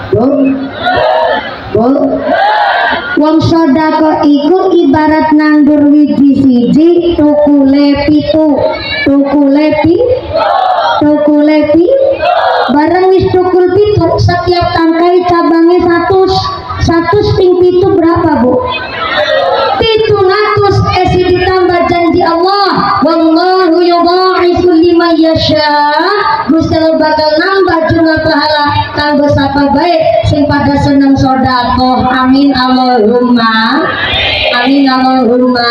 Bu. Bu. Wong sedekah iku ibarat nandur wiji siji tukule 7. Tukule pi bareng wis tukul 7 setiap tangkai cabangnya 100 ping 7 berapa Bu? 700 esi ditambah janji Allah wallahu yudha'ifu liman yasha. Gusti bakal nambah jumlah pahala kanggo sapa bae sing pada seneng sedekah. Amin Allahumma. Amin Allahumma.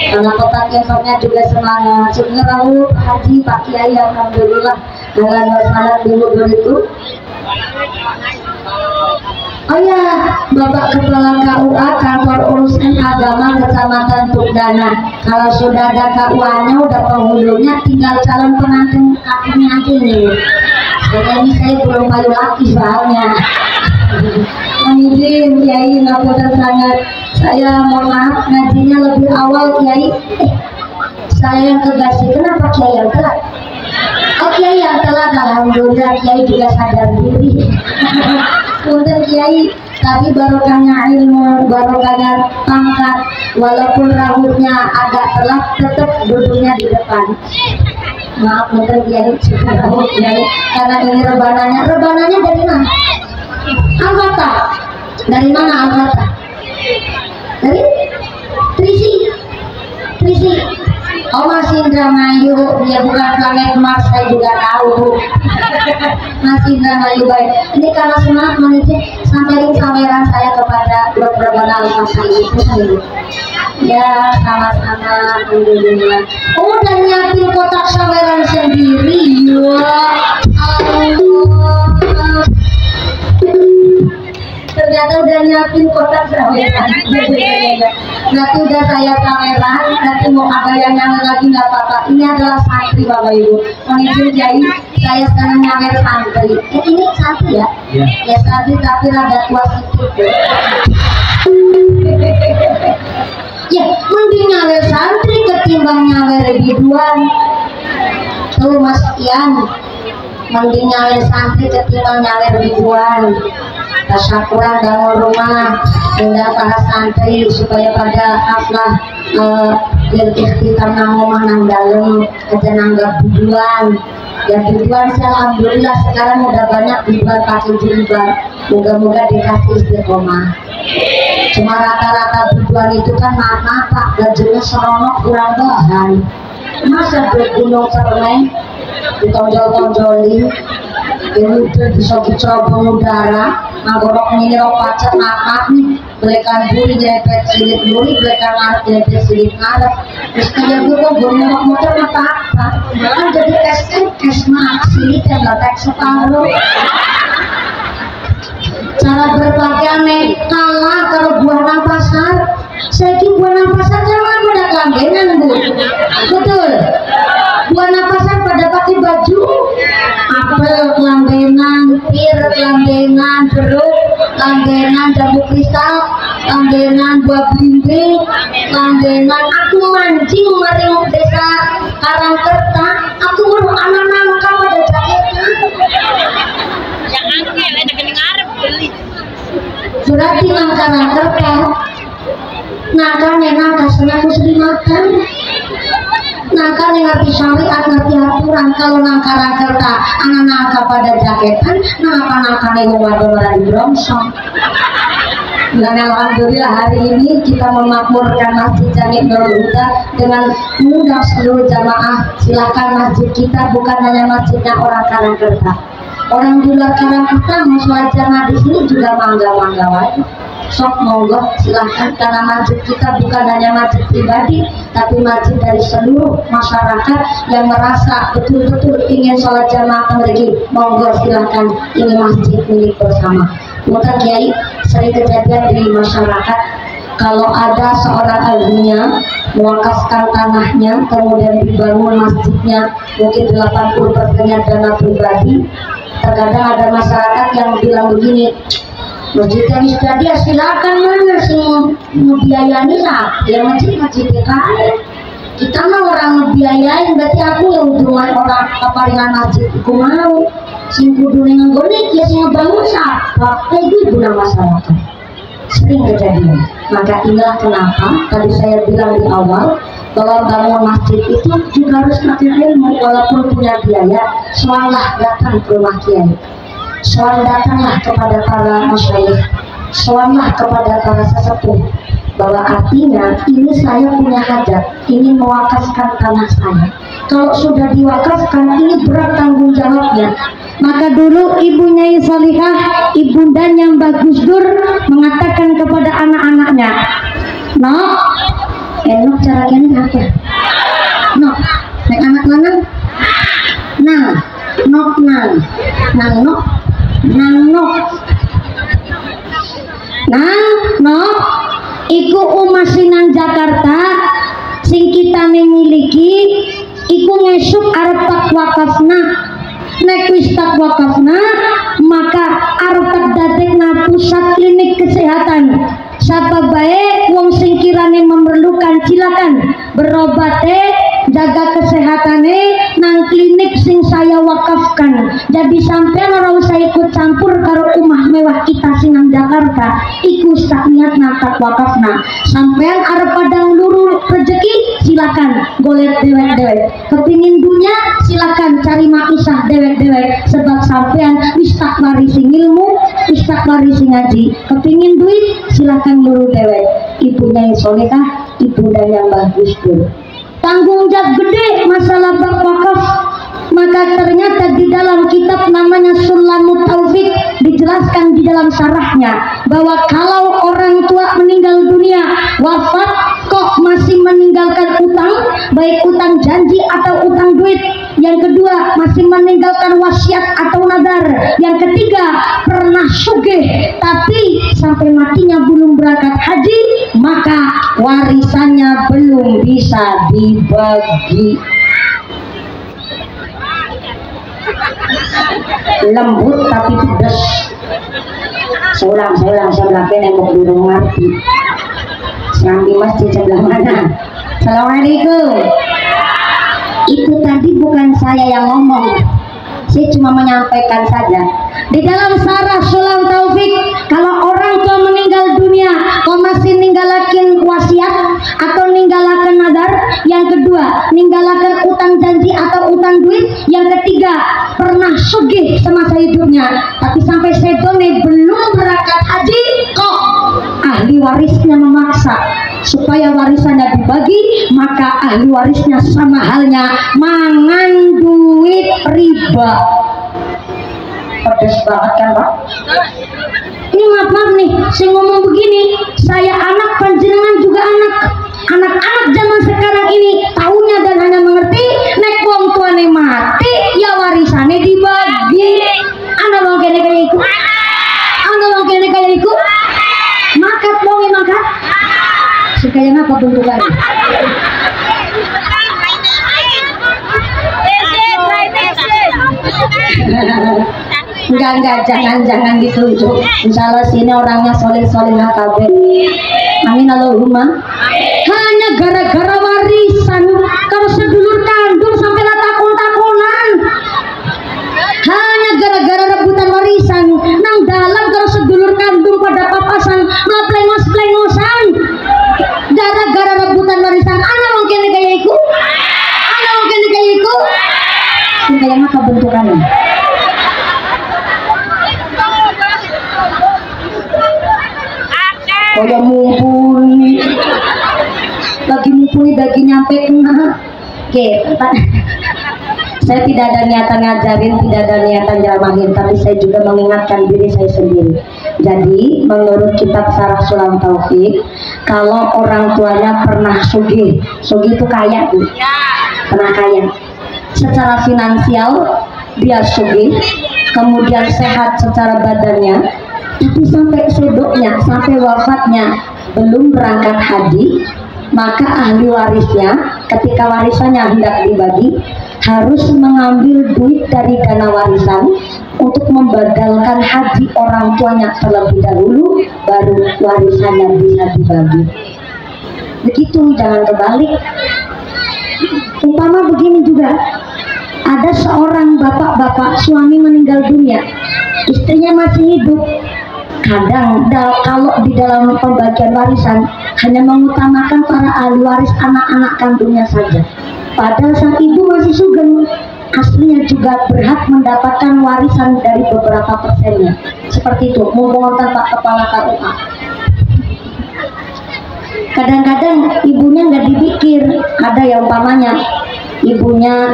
Karena kotak infaknya juga semangat. Sebenarnya Haji Pak Kiai alhamdulillah dengan masalah dulu begitu. Oh ya, Bapak Kepala KUA kantor urusan agama Kecamatan Tugdana. Kalau sudah ada KUA-nya, udah penghulunya, tinggal calon pengantin akhirnya aja nih. Ini saya belum bayu lagi soalnya. Izin Kiai ngapunten sangat. Saya mohon maaf ngajinya lebih awal Kiai. Saya yang kegasi. Kenapa Kiai yang telat? Oh Kiai yang telat, alhamdulillah Kiai juga sadar diri. Untuk Kiai, tapi barokahnya ilmu, barokahnya pangkat, walaupun rambutnya agak telat, tetap duduknya di depan. Maaf untuk Kiai, karena ini rebananya dari mana? Al-Fatah. Dari mana Al-Fatah? Dari Trisi. Oh Mas Indramayu, dia bukan planet Mars, saya juga tahu. Mas Indramayu baik. Ini karena semangat menuju sampaikan saya kepada Dr. Banal Masai itu. Ya sama-sama alhamdulillah. Oh dan nyiapin kotak saweran sendiri. Wah, Allah. Ternyata udah nyiapin kotak saweran. Nanti udah saya saweran, nanti mau ada yang nyawer lagi nggak apa-apa. Ini adalah santri Bapak Ibu. Mohon Kiai, saya sekarang nyawer santri. Ini santri ya? Ya santri tapi rada tua sedikit. Ya, mending nyawer santri ketimbang nyawer biduan. Tuh Mas Ian, mending nyawer santri ketimbang nyawer biduan. Tasyakuran bangun rumah hingga para santri supaya pada aflah ikhtitam ngomong nang dalem aja nanggap biduan. Ya biduan sih alhamdulillah sekarang udah banyak biduan pakai jilbab. Moga-moga dikasih istiqomah. Cuma rata-rata biduan itu kan maaf Pak, gajinya seronok kurang bahan. Masa bergunung Cermai ditonjol-tonjolin, ini udah bisa dicobong udara. Ngagorok ini rok pacet maaf nih, belikan buri nyepet silit buri, belikan ngarep nyepet silit ngarep. Terus kayak gue kok gue nyerok motor apa-apa, kan jadi es mak silit yang gak tek separuh. Cara berpakaian kalah kalau buah pasar. Saya kira buah pasar jangan pada kelambenan Bu, betul. Buah pasar pada pakai baju apel kelambenan, pir kelambenan, jeruk kelambenan, jambu kristal kelambenan, buah belimbing kelambenan. Aku mancing maring desa Karangkerta, aku baru anak nangka pada jaketnya. Yang angkel ada gini ngarep beli. Sudah tinggal Karangkerta. Naka nena kasihnya aku sedih makan. Naka ngerti syariat, ngerti aturan. Kalau nangka Karangkerta, anak nangka pada jaketan, nangka nengok wadah di brongsong. Dan alhamdulillah hari ini kita memakmurkan Masjid Jami Nurul Huda dengan mengundang seluruh jamaah. Silakan masjid kita bukan hanya masjidnya orang Karangkerta. Orang di luar Karangkerta mau sholat jamaah di sini juga mangga-mangga wae. Sok monggo silahkan, karena masjid kita bukan hanya masjid pribadi tapi masjid dari seluruh masyarakat yang merasa betul-betul ingin sholat jamaah mereka. Monggo silahkan, ini masjid milik bersama. Maka Kiai sering kejadian di masyarakat kalau ada seorang ahlinya mewakafkan tanahnya kemudian dibangun masjidnya mungkin 80%-nya dana pribadi. Terkadang ada masyarakat yang bilang begini, masjid yang sudah dia silakan mana sih ngebiayain lah ya masjid PKN. Kita mah orang ngebiayain berarti aku yang hubungan orang keparingan masjid aku mau sing kudu nggonek ya sing ngebangun siapa itu guna masyarakat sering kejadian. Maka inilah kenapa tadi saya bilang di awal bahwa bangun masjid itu juga harus pakai ilmu. Walaupun punya biaya, soalnya datang ke rumah kiai, soal datanglah kepada para masyayikh, soalnya kepada para sesepuh, bahwa artinya ini saya punya hajat, ingin mewakafkan tanah saya. Kalau sudah diwakafkan ini berat tanggung jawabnya. Maka dulu ibunya Salihah, ibundanya Mbah Gus Dur mengatakan kepada anak-anaknya, "No, enak cara ini apa? No, nek anak lanang, nang, nok nang, nang nok, nang nok, nang nok." Iku umasinan Jakarta sing kita memiliki iku ngesuk arep tak wakafna. Nek wis tak wakafna maka arep tak dadekna pusat klinik kesehatan. Sapa bae wong sing kirane memerlukan silakan berobate jaga kesehatane nang klinik sing saya wakafkan. Jadi sampean ora usah ikut campur karo umah mewah kita sing nang Jakarta. Iku sak niat nang tak wakafna. Sampean arep padang luru rezeki silakan golek dewek-dewek. Kepingin dunya silakan cari maisah dewek-dewek. Sebab sampean wis tak warisi ilmu, wis tak warisi ngaji. Kepingin duit silakan luru dewek. Ibunya Solehah, ibunda yang bagus tuh. Tanggung jawab gede masalah bab wakaf. Maka ternyata di dalam kitab namanya Sulamut Taufik dijelaskan di dalam syarahnya bahwa kalau orang tua meninggal dunia wafat kok masih meninggalkan utang, baik utang janji atau utang duit. Yang kedua masih meninggalkan wasiat atau nadar. Yang ketiga pernah sugih tapi sampai matinya belum berangkat haji, maka warisannya belum bisa dibagi. Lembut tapi pedas. Seulang sebelah kene mau durung ngerti. Sampai masjid sebelah mana? Assalamualaikum. Itu tadi bukan saya yang ngomong, saya cuma menyampaikan saja. Di dalam syarah Sulam Taufik, kalau orang tua meninggal dunia kok masih ninggalakin wasiat atau ninggalakan nadar, yang kedua ninggalakan utang janji atau utang duit, yang ketiga pernah sugih semasa hidupnya tapi sampai sedone belum berangkat haji, kok ahli warisnya memaksa supaya warisannya dibagi, maka ahli warisnya sama halnya mangan duit riba. Pedes banget kan Pak? Ini maaf nih, saya ngomong begini, saya anak, panjenengan juga anak. Anak-anak zaman sekarang ini tahunya dan hanya mengerti nek wong tuane mati ya warisannya dibagi. Anda mau kene kayak iku? Anda mau kene kayak iku? Makat wong makat. Sekayang apa bentukannya? Enggak, jangan ditunjuk. Insya Allah sini orangnya soleh-solehah kabeh. Amin Allahumma. Hanya gara-gara warisan, kalau sedulur kandung sampai takon-takonan. Hanya gara-gara rebutan warisan, nang dalam kalau sedulur kandung pada papasan, plengos-plengosan. Gara-gara rebutan warisan, anak mungkin kayak iku. Anak mungkin kayak iku. Kayak apa bentukannya? kaya mumpuni lagi nyampe kena gitu. Saya tidak ada niatan ngajarin, tidak ada niatan jaramahin, tapi saya juga mengingatkan diri saya sendiri. Jadi menurut kitab Syarah Sulam Taufik, kalau orang tuanya pernah sugih itu kaya tuh, pernah kaya secara finansial, dia sugih, kemudian sehat secara badannya, tapi sampai sodoknya, sampai wafatnya belum berangkat haji, maka ahli warisnya ketika warisannya hendak dibagi harus mengambil duit dari dana warisan untuk membadalkan haji orang tuanya terlebih dahulu, baru warisannya bisa dibagi. Begitu, jangan kebalik. Umpama begini juga, ada seorang bapak-bapak suami meninggal dunia, istrinya masih hidup. Kadang kalau di dalam pembagian warisan hanya mengutamakan para ahli waris anak-anak kandungnya saja. Padahal sang ibu masih sugeng, aslinya juga berhak mendapatkan warisan dari beberapa persennya. Seperti itu, mumpung Pak Kepala KUA. Kadang-kadang ibunya nggak dipikir, ada yang umpamanya ibunya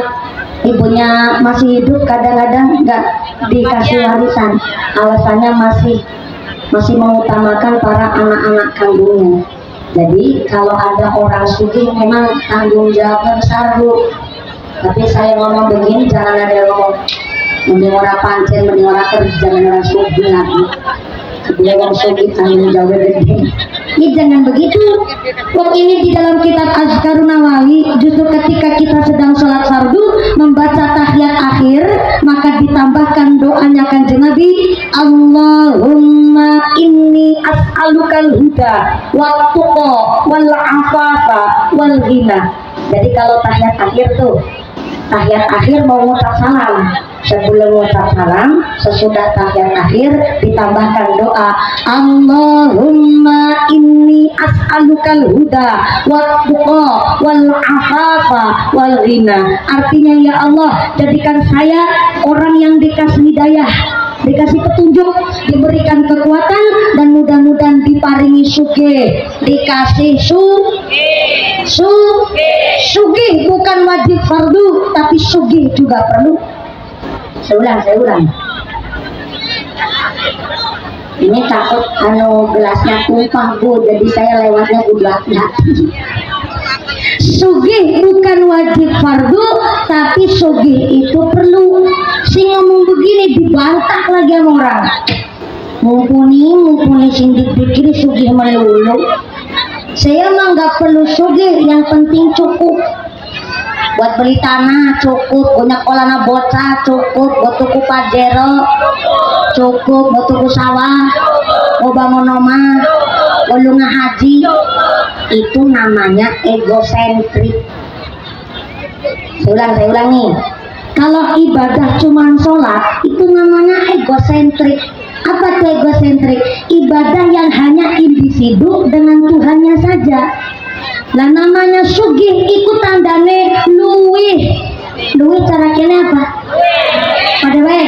masih hidup, kadang-kadang nggak dikasih warisan, alasannya masih mengutamakan para anak-anak kandungnya. Jadi kalau ada orang sugih memang tanggung jawabnya besar Bu. Tapi saya ngomong begini, jangan ada yang ngomong mending orang pancen, mending orang kerja, jangan orang sugih lagi. Sebelum orang sugih tanggung jawabnya gede. Ini jangan begitu. Wong ini di dalam kitab Azkarun Nawawi, justru ketika kita sedang sholat fardu membaca tahiyat akhir, maka ditambahkan doanya Kanjeng Nabi, Allahumma inni as'alukal huda wat tuqa wal afafa wal ghina. Jadi kalau tahiyat akhir tuh, tahiyat akhir mau ngucap salam, sebelum ngucap salam, sesudah tahiyat akhir ditambahkan doa, Allahumma inni as'alukal huda wat tuqa wal afafa wal ghina. Artinya, ya Allah, jadikan saya orang yang dikasih hidayah, dikasih petunjuk, diberikan kekuatan, dan mudah-mudahan diparingi sugih, dikasih sugih bukan wajib fardu, tapi sugih juga perlu. Saya ulang. Ini takut gelasnya tumpah Bu, jadi saya lewatnya kudu hati-hati. Sugih bukan wajib fardu, tapi sugih itu perlu. Si ngomong begini dibantah lagi sama orang. Mumpuni sing dipikir sugih melulu. Saya mah nggak perlu sugih, yang penting cukup. Buat beli tanah cukup, punya kolana bocah cukup, buat tuku pajero cukup, buat tuku sawah, mau bangun omah, mau ngahaji. Itu namanya egosentrik. Saya ulangi. Kalau ibadah cuma sholat, itu namanya egosentrik. Apa itu egosentrik? Ibadah yang hanya individu dengan Tuhannya saja. Lah namanya sugih ikut tandane luwih cara kene apa? Pada baik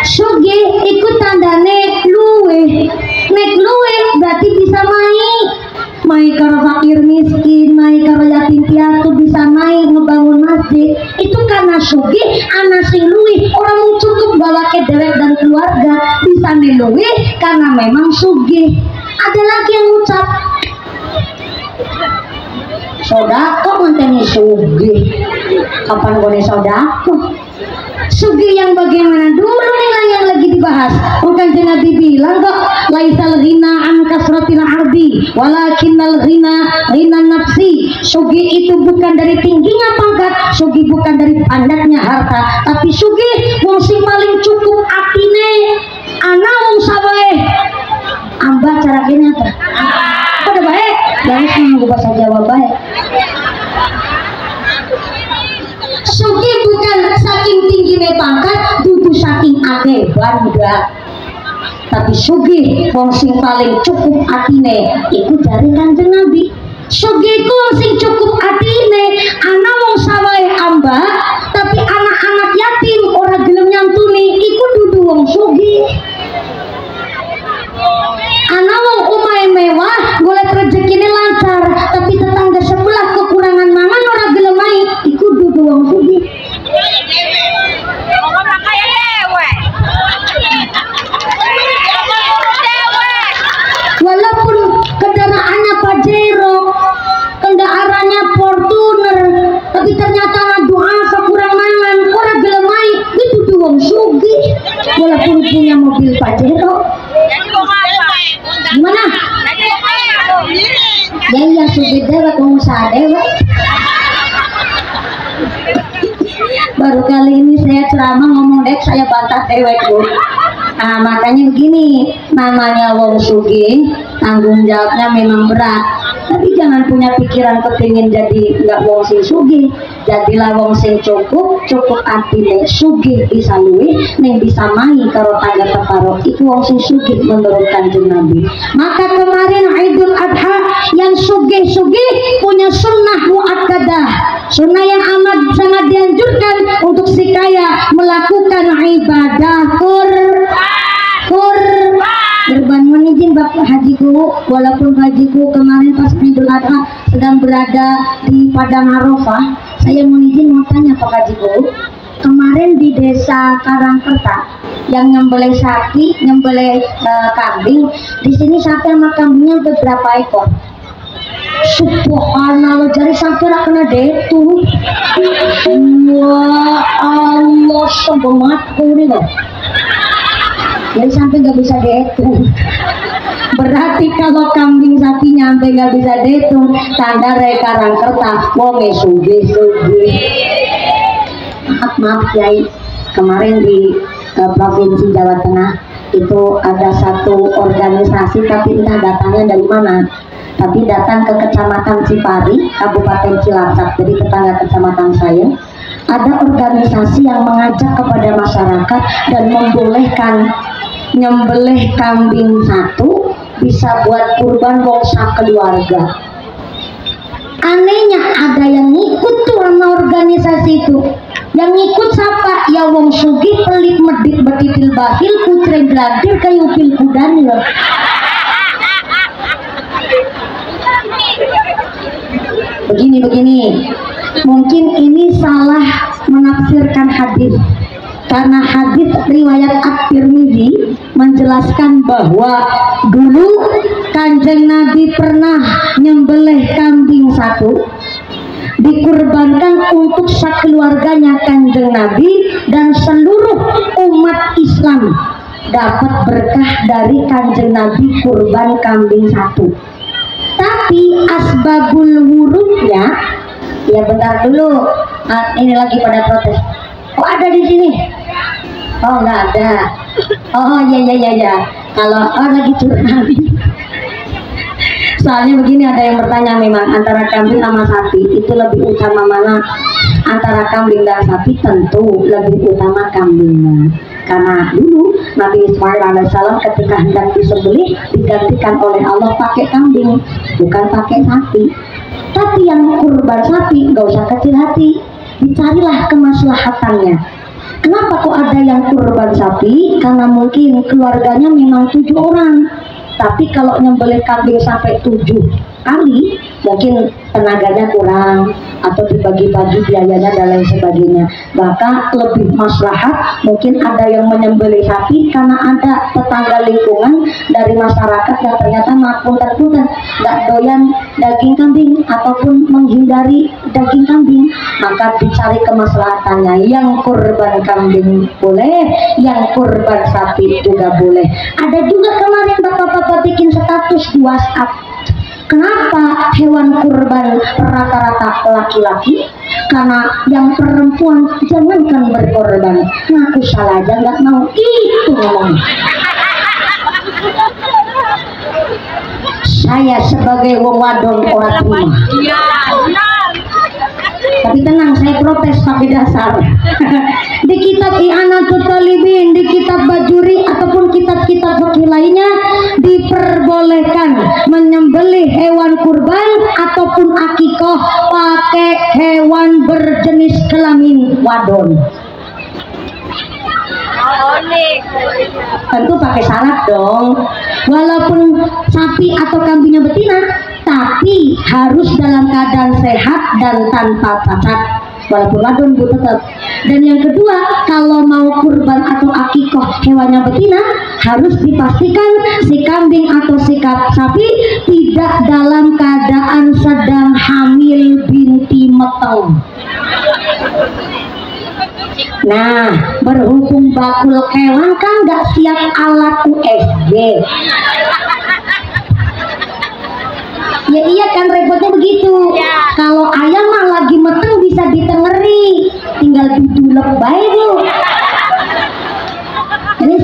sugih ikut tandane luwih. Nek luwih berarti bisa mai karo fakir miskin, mai karo yatim piatu, bisa mai ngebangun masjid. Itu karena sugih ana sing luwih, orang cukup bawa ke dewek dan keluarga, bisa luwih karena memang sugih. Ada lagi yang ngucap sodako ngenteni sugih. Kapan boleh sodako? Sugih yang bagaimana dulu nih yang lagi dibahas. Bukan Nabi bilang kok, laisal ghina an kasratil ardi walakinnal ghina nafsi. Sugih itu bukan dari tingginya pangkat, sugih bukan dari pandangnya harta, tapi sugih wong sing paling cukup atine. Ana wong sabae amba cara kene apa? Pada baik, yang semua bahasa Jawa baik. Sugih bukan saking tingginya pangkat, dudu saking akeh banda. Tapi sugih wong sing paling cukup atine, iku dari Kanjeng Nabi. Sugih ku wong sing cukup atine, ana wong sawahe amba, tapi anak-anak yatim ora gelem nyantuni, iku dudu wong sugih. Ana wong omahe mewah, wong sugih walaupun punya mobil Pajero. Gimana? Ya iya sugih dewek pengusaha dewek. Baru kali ini saya ceramah ngomong dek saya bantah dewek Bu. Nah makanya begini, namanya wong sugih tanggung jawabnya memang berat, tapi jangan punya pikiran kepingin jadi nggak wong sing sugih. Jadilah wong sing cukup artine sugih bisa luwih ning bisa mai karo tangga teparo itu wong sing sugih menurut Kanjeng Nabi. Maka kemarin Idul Adha yang sugih punya sunnah muakkadah, sunnah yang amat sangat dianjurkan untuk si kaya melakukan ibadah berban izin Bapak Hajiku, walaupun Hajiku kemarin pas Idul Adha sedang berada di Padang Arafah, saya mau izin mau tanya Pak Hajiku, kemarin di desa Karangkerta yang nyembelih sapi, nyembelih kambing, di sini sapi sama kambingnya beberapa ekor. Subhanallah, jadi sampai nak kena detu. Wah Allah, sombong banget ini loh. Jadi sampai nggak bisa dihitung. Berarti kalau kambing sapi nyampe nggak bisa dihitung, tanda Karangkerta wonge sugih. Maaf Kiai, kemarin di Provinsi Jawa Tengah itu ada satu organisasi, tapi entah datangnya dari mana, tapi datang ke Kecamatan Cipari, Kabupaten Cilacap, jadi tetangga kecamatan saya. Ada organisasi yang mengajak kepada masyarakat dan membolehkan nyembelih kambing satu bisa buat kurban wong sakeluarga. Anehnya ada yang ngikut tuh sama organisasi itu. Yang ngikut siapa? Ya wong sugih pelit medit betitil bahil putre gladir kayu pil kudanil. Begini, mungkin ini salah menafsirkan hadis. Karena hadis riwayat At-Tirmidzi menjelaskan bahwa dulu Kanjeng Nabi pernah nyembelih kambing satu dikurbankan untuk sakeluarganya Kanjeng Nabi dan seluruh umat Islam dapat berkah dari Kanjeng Nabi kurban kambing satu. Tapi asbabul wurudnya, ya bentar dulu, ini lagi pada protes. Oh ada di sini? Oh nggak ada. Oh ya. Kalau lagi curhat. Soalnya begini, ada yang bertanya memang antara kambing sama sapi itu lebih utama mana? Antara kambing dan sapi tentu lebih utama kambingnya. Karena dulu Nabi Ismail alaihissalam ketika hendak disembelih digantikan oleh Allah pakai kambing, bukan pakai sapi. Tapi yang kurban sapi nggak usah kecil hati, dicarilah kemaslahatannya. Kenapa kok ada yang kurban sapi? Karena mungkin keluarganya memang 7 orang. Tapi kalau nyembelih kambing sampai 7 kali, mungkin tenaganya kurang atau dibagi-bagi biayanya dan lain sebagainya. Maka lebih maslahat mungkin ada yang menyembelih sapi karena ada tetangga lingkungan dari masyarakat yang ternyata punten-punten nggak doyan daging kambing ataupun menghindari daging kambing, maka dicari kemaslahatannya. Yang kurban kambing boleh, yang kurban sapi juga boleh. Ada juga kemarin bapak-bapak bikin status di WhatsApp. Kenapa hewan kurban rata-rata laki-laki? Karena yang perempuan jangankan berkorban, ngaku salah aja nggak mau, itu ngomong. Saya sebagai wong wadon orang terima. Tapi tenang, saya protes pakai dasar. Di kitab I'anatul Talibin, di kitab Bajuri ataupun kitab-kitab fikih lainnya diperbolehkan menyembelih hewan kurban ataupun akikoh pakai hewan berjenis kelamin wadon. Tentu pakai syarat dong, walaupun sapi atau kambingnya betina, tapi harus dalam keadaan sehat dan tanpa cacat, walaupun wadon bu tetap. Dan yang kedua, kalau mau kurban atau akikoh hewannya betina, harus dipastikan si kambing atau si sapi tidak dalam keadaan sedang hamil binti metong. Nah, berhubung bakul kewan kan nggak siap alat USG. Ya iya kan repotnya begitu. Kalau ayam mah lagi meteng bisa ditengeri, tinggal didulek baik Bu. Ini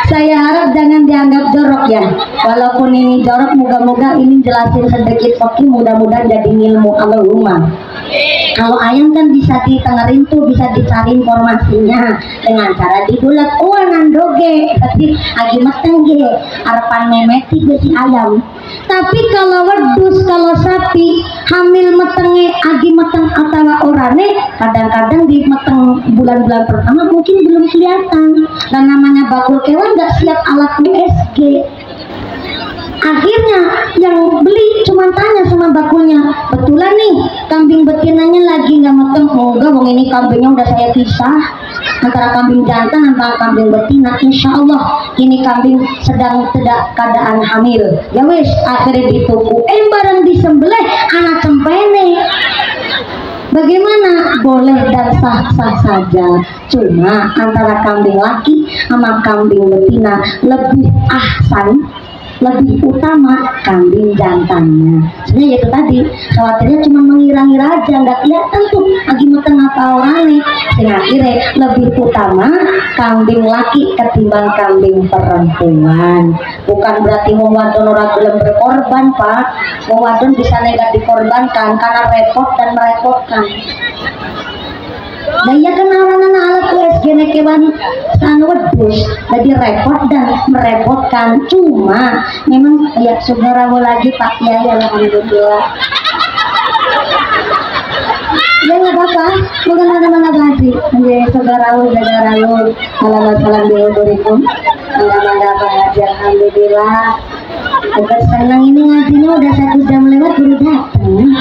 saya harap jangan dianggap jorok ya. Walaupun ini jorok, moga-moga ini jelasin sedikit fakih, mudah-mudahan jadi ilmu. Allahumma. Kalau ayam kan bisa ditengerin tuh, bisa dicari informasinya dengan cara dibulat nandoge, tapi lagi meteng ge, harapan memeti ge si ayam. Tapi kalau wedus, kalau sapi hamil metenge agi meteng atau orane, kadang-kadang di meteng bulan-bulan pertama mungkin belum kelihatan. Dan namanya bakul kewan nggak siap alat USG. Akhirnya yang beli cuma tanya sama bakulnya, betulan nih kambing betinanya lagi nggak meteng? Oh enggak, wong ini kambingnya udah saya pisah antara kambing jantan antara kambing betina. Insya Allah ini kambing sedang tidak keadaan hamil. Ya wis, akhirnya dituku. Barang disembelih anak cempene. Bagaimana? Boleh dan sah-sah saja. Cuma antara kambing laki sama kambing betina lebih ahsan, lebih utama kambing jantannya. Sebenarnya itu tadi khawatirnya cuma mengira-ngira aja, nggak kelihatan tuh lagi meteng apa orangnya. Sehingga akhirnya lebih utama kambing laki ketimbang kambing perempuan. Bukan berarti wong wadon ora gelem berkorban, Pak. Wong wadon bisa negat dikorbankan karena repot dan merepotkan. Nah iya kan anak-anak alat USG kewan sang wedus jadi repot dan merepotkan. Cuma memang ya saudara lagi Pak ya, alhamdulillah. Ya nggak apa-apa, bukan ada kasih. Jadi saudara lu, salam diuburikum. Mangga Pak Haji, alhamdulillah. Agak senang ini ngajinya udah 1 jam lewat baru datang.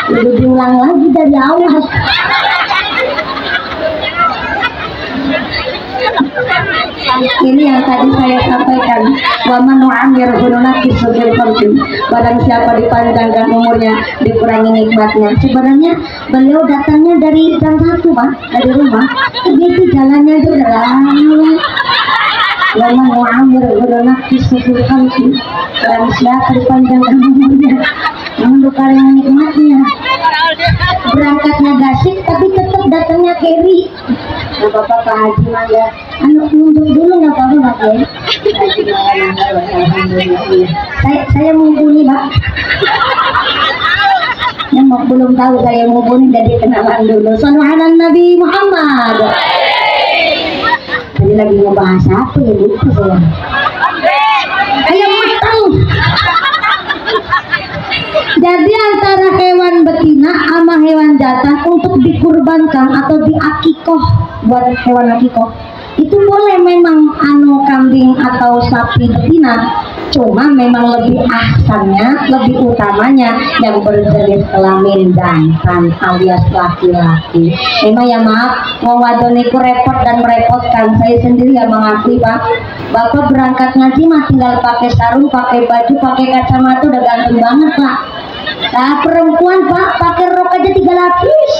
Udah diulang lagi dari awal. Ini yang tadi saya sampaikan, wa man nu'ammir hununaki sujud penting. Barang siapa dipanjangkan umurnya, dikurangi nikmatnya. Sebenarnya beliau datangnya dari jam 1 Pak, dari rumah. Begitu jalannya itu udah lama. Wa man nu'ammir hununaki sujud penting. Barang siapa dipanjangkan umurnya, dikurangi nikmatnya. Berangkatnya gasik tapi tetap datangnya keri. Nggak apa-apa Pak Haji Mangga, nunjuk dulu nggak apa-apa Pak ya. Saya mumpuni Pak. Yang belum tahu saya mumpuni jadi kenalan dulu. Sallallahu Nabi Muhammad. Tadi lagi ngebahas apa ya lupa saya. Ayam matang. Jadi antara hewan betina sama hewan jantan untuk dikurbankan atau diakikoh buat hewan akikoh itu boleh memang kambing atau sapi betina. Cuma memang lebih ahsannya, lebih utamanya yang berjenis kelamin jantan alias laki-laki. Memang ya maaf, wong wadon iku repot dan merepotkan. Saya sendiri ya mengakui Pak, Bapak berangkat ngaji mah tinggal pakai sarung, pakai baju, pakai kacamata udah ganteng banget Pak. Nah perempuan Pak pakai rok aja 3 lapis,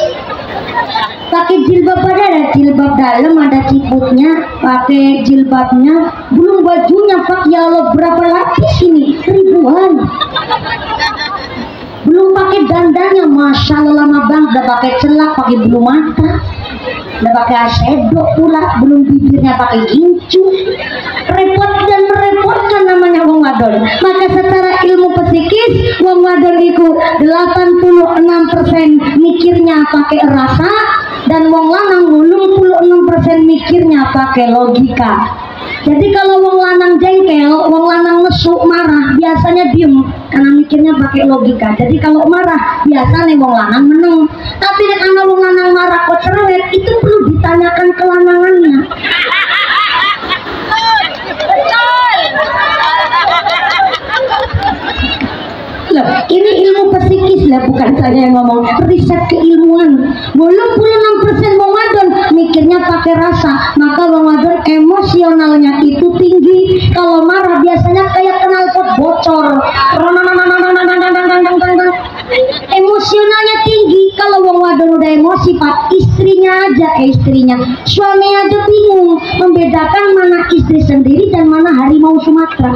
pakai jilbab ada jilbab dalam ada ciputnya, pakai jilbabnya, belum bajunya Pak. Ya Allah berapa lapis ini, ribuan. Belum pakai dandannya, masya Allah lama banget. Udah pakai celak, pakai bulu mata, udah pakai eyeshadow pula, belum bibirnya pakai gincu. Repot dan merepotkan namanya wong wadon. Maka secara ilmu psikis wong wadon itu 86% mikirnya pakai rasa, dan wong lanang 86% mikirnya pakai logika. Jadi kalau wong lanang jengkel, wong lanang nesu marah, biasanya diem karena mikirnya pakai logika. Jadi kalau marah biasanya wong lanang meneng. Tapi karena wong lanang marah kok cerewet, itu perlu ditanyakan kelanangannya. Loh, ini ilmu psikis lah, bukan saya yang ngomong. Riset keilmuan. 86% wong wadon mikirnya pakai rasa, maka wong wadon emosionalnya itu tinggi. Kalau marah biasanya kayak knalpot bocor. Emosionalnya tinggi. Kalau wong wadon Ramadan udah emosi Pak, istrinya suami aja bingung membedakan mana istri sendiri dan mana harimau Sumatera.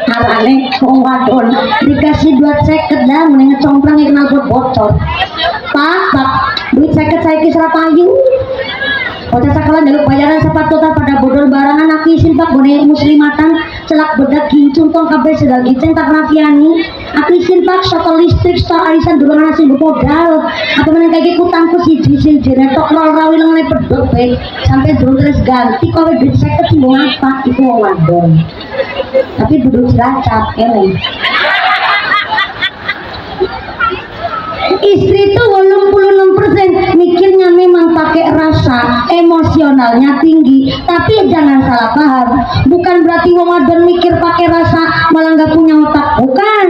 Aneh wong wadon dikasih duit 50 dah mending ngecomprang kenal bocor. Pak, duit 50 saya kisah payu. Kota sakalan jaluk bayaran sepatu pada bodol barangan aku isin Pak bonek muslimatan celak bedak gincung tong kabeh sedal giceng tak rafiani aku isin Pak soto listrik soto arisan dulu nasi modal apa meneng kayak kutangku siji tok rawi lengan pedot baik sampai dulu terus ganti kowe duit 50 timbung apa itu wong wadon tapi duduk Cilacap ini istri itu 86% mikirnya memang pakai rasa, emosionalnya tinggi, tapi jangan salah paham, bukan berarti wong wadon mikir pakai rasa malah nggak punya otak, bukan.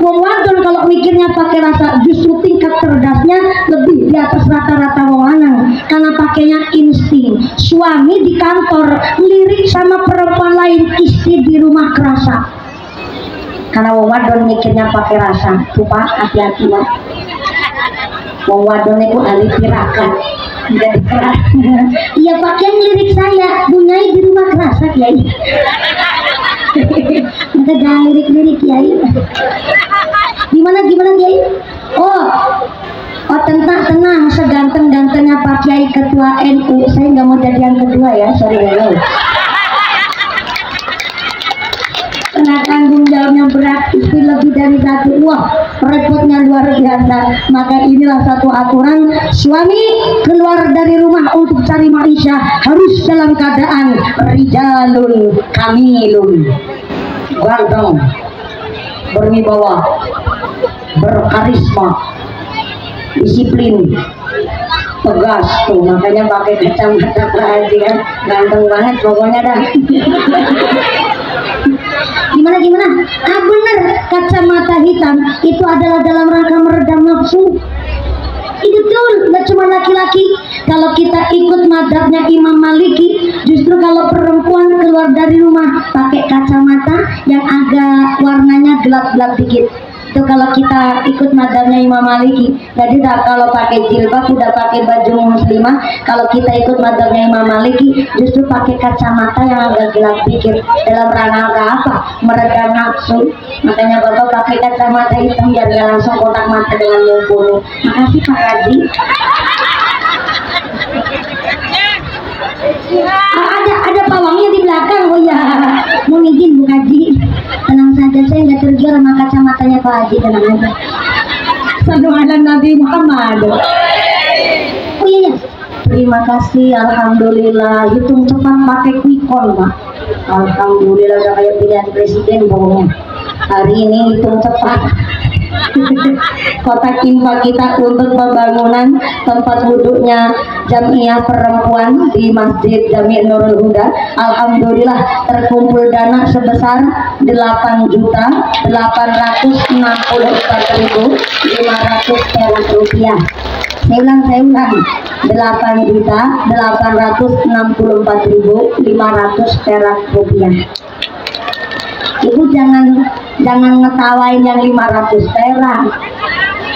Wong wadon kalau mikirnya pakai rasa justru tingkat cerdasnya lebih di atas rata-rata wong lanang karena pakainya insting. Suami di kantor lirik sama perempuan lain, istri di rumah kerasa karena wong wadon mikirnya pakai rasa. Tuh Pak, hati-hati Pak. Wong wadon itu ahli tirakat jadi keras. Iya pakai lirik saya bunyai di rumah kerasa Kiai. Maka jangan lirik Kiai. Gimana Kiai? Oh tenang seganteng-gantengnya Pak Kiai ketua NU saya nggak mau jadi yang kedua ya, sorry ya. Karena tanggung jawabnya berat, istri lebih dari satu, wah repotnya luar biasa. Maka inilah satu aturan, suami keluar dari rumah untuk cari maisha harus dalam keadaan rijalun kamilun, ganteng, berwibawa, berkarisma, disiplin, tegas tuh, makanya pakai kacamata aja kan, ganteng banget pokoknya dah. Gimana? Bener, kacamata hitam itu adalah dalam rangka meredam nafsu. Itu betul, nggak cuma laki-laki. Kalau kita ikut madhabnya Imam Maliki, justru kalau perempuan keluar dari rumah pakai kacamata yang agak warnanya gelap-gelap dikit. Itu kalau kita ikut madhabnya Imam Maliki. Jadi kalau pakai jilbab udah pakai baju muslimah, kalau kita ikut madhabnya Imam Maliki justru pakai kacamata yang agak gelap dikit. Dalam rangka apa? Meredam nafsu. Makanya bapak pakai kacamata hitam biar gak langsung kotak mata dengan membunuh. Makasih Pak Haji. Ada pawangnya di belakang. Oh ya, mau izin Bu Haji. Tenang saja, saya nggak tergiur sama kacamatanya Pak Haji, tenang aja. Sallu ala Nabi Muhammad. Oh iya, terima kasih, alhamdulillah. Hitung cepat pakai quickcall Pak. Alhamdulillah udah kayak pilihan presiden pokoknya. Hari ini hitung cepat. Kotak infak kita untuk pembangunan tempat duduknya Jamiah Perempuan di Masjid Jami' Nurul Huda. Alhamdulillah terkumpul dana sebesar 8.864.500 perak rupiah. Saya ulang 8.864.500 perak rupiah. Ibu jangan ngetawain yang 500 perak.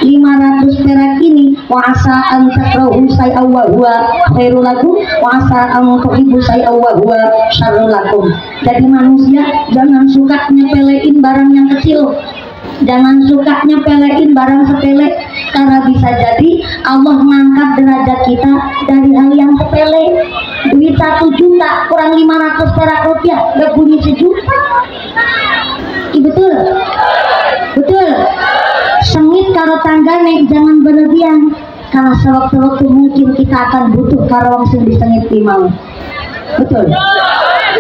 500 perak ini wa'asa an takrahu say'aw wa huwa khairul lakum wa'asa an tuhibbu say'aw wa huwa syarrul lakum. Jadi manusia jangan suka nyepelein barang yang kecil. Jangan suka nyepelein barang sepele, karena bisa jadi Allah mengangkat derajat kita dari hal yang sepele. Duit 1 juta kurang 500 perak rupiah gak bunyi sejuta. Betul? Sengit karo tanggane jangan berlebihan, karena sewaktu-waktu mungkin kita akan butuh karo wong sing disengit mau. Betul?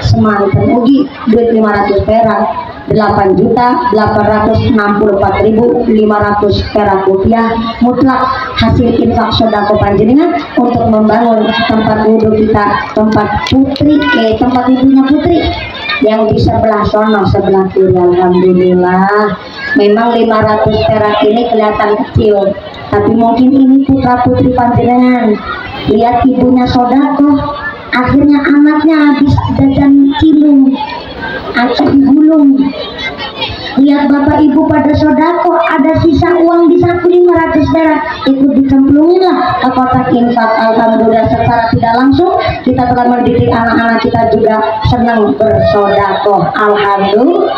Semantan ugi duit 500 perak 8.864.500 perak rupiah mutlak hasil infak sodako panjenengan untuk membangun tempat wudhu kita, tempat tempat ibunya Putri yang di sebelah sono, sebelah kiri. Alhamdulillah, memang 500 perak ini kelihatan kecil, tapi mungkin ini putra putri panjenengan. Lihat ibunya sodako, akhirnya anaknya habis jajan cilung, acak digulung. Lihat bapak ibu pada sodako, ada sisa uang di saku kotak infak. Alhamdulillah secara tidak langsung kita telah mendidik anak-anak kita juga senang bersedekah. Alhamdulillah.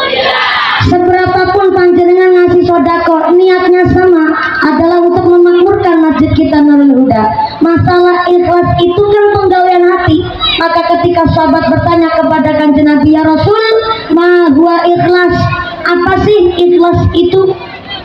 Seberapapun panjenengan ngasih sodako, niatnya sama, adalah untuk memakmurkan masjid kita Nurul Huda. Masalah ikhlas itu kan penggawean hati. Maka ketika sahabat bertanya kepada Kanjeng Nabi, ya Rasul, ma huwa ikhlas? Apa sih ikhlas itu?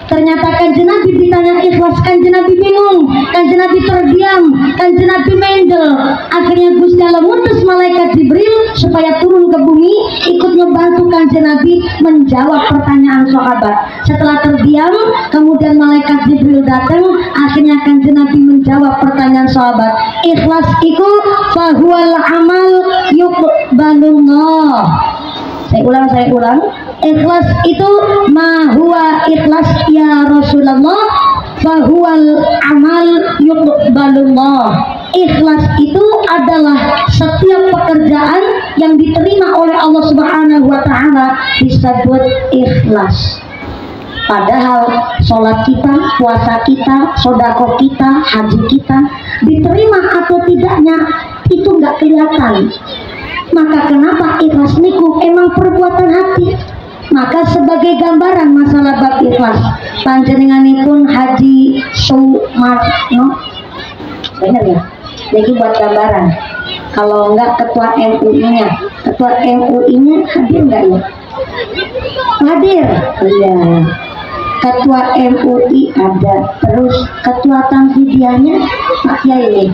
Ternyata Kanjeng Nabi ditanya ikhlas, Kanjeng Nabi bingung, Kanjeng Nabi terdiam, Kanjeng Nabi mendel. Akhirnya Gusti Allah mutus malaikat Jibril supaya turun ke bumi ikut membantu Kanjeng Nabi menjawab pertanyaan sahabat. Setelah terdiam, kemudian malaikat Jibril datang, akhirnya Kanjeng Nabi menjawab pertanyaan sahabat. Ikhlas itu fahuwal amal yuqbalullah. Saya ulang. Ikhlas itu ma huwa ikhlas ya Rasulullah, fahuwal amal yuqbalullah. Ikhlas itu adalah setiap pekerjaan yang diterima oleh Allah Subhanahu wa taala disebut ikhlas. Padahal sholat kita, puasa kita, sodako kita, haji kita diterima atau tidaknya itu nggak kelihatan. Maka kenapa ikhlas niku emang perbuatan hati. Maka sebagai gambaran masalah bab ikhlas, panjenenganipun Haji Sumarno, benar ya? Jadi buat gambaran. Kalau enggak ketua MUI-nya, ketua MUI-nya hadir enggak ya? Hadir. Iya. Ketua MUI ada, terus ketua Tanfidiahnya Pak Kiai.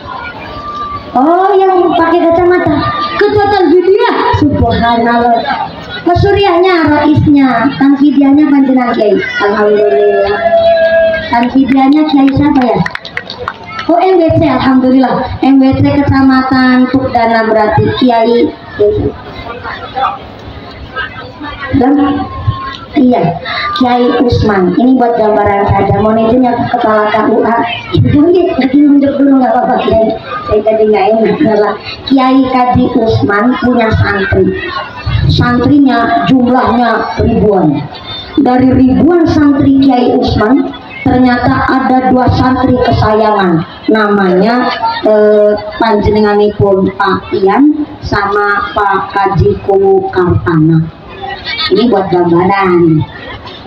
Oh, yang pakai kacamata. Ketua Tanfidiah, subhanallah. Kesuriahnya, raisnya, Tanfidiahnya panjenengan Kiai. Alhamdulillah. Tanfidiahnya Kiai siapa ya? Oh, MWC, alhamdulillah. MWC Kecamatan Tukdana berarti Kiai. Dan iya, Kiai Usman. Ini buat gambaran saja. Mohon izinnya kepala KUA. Lagi nunjuk dulu nggak apa-apa Kiai. Saya tadi nggak enak. Adalah Kiai Kaji Usman punya santri. Santrinya jumlahnya ribuan. Dari ribuan santri Kiai Usman, ternyata ada dua santri kesayangan. Namanya panjenenganipun Pak Ian sama Pak Kaji Kartana. Ini buat gambaran.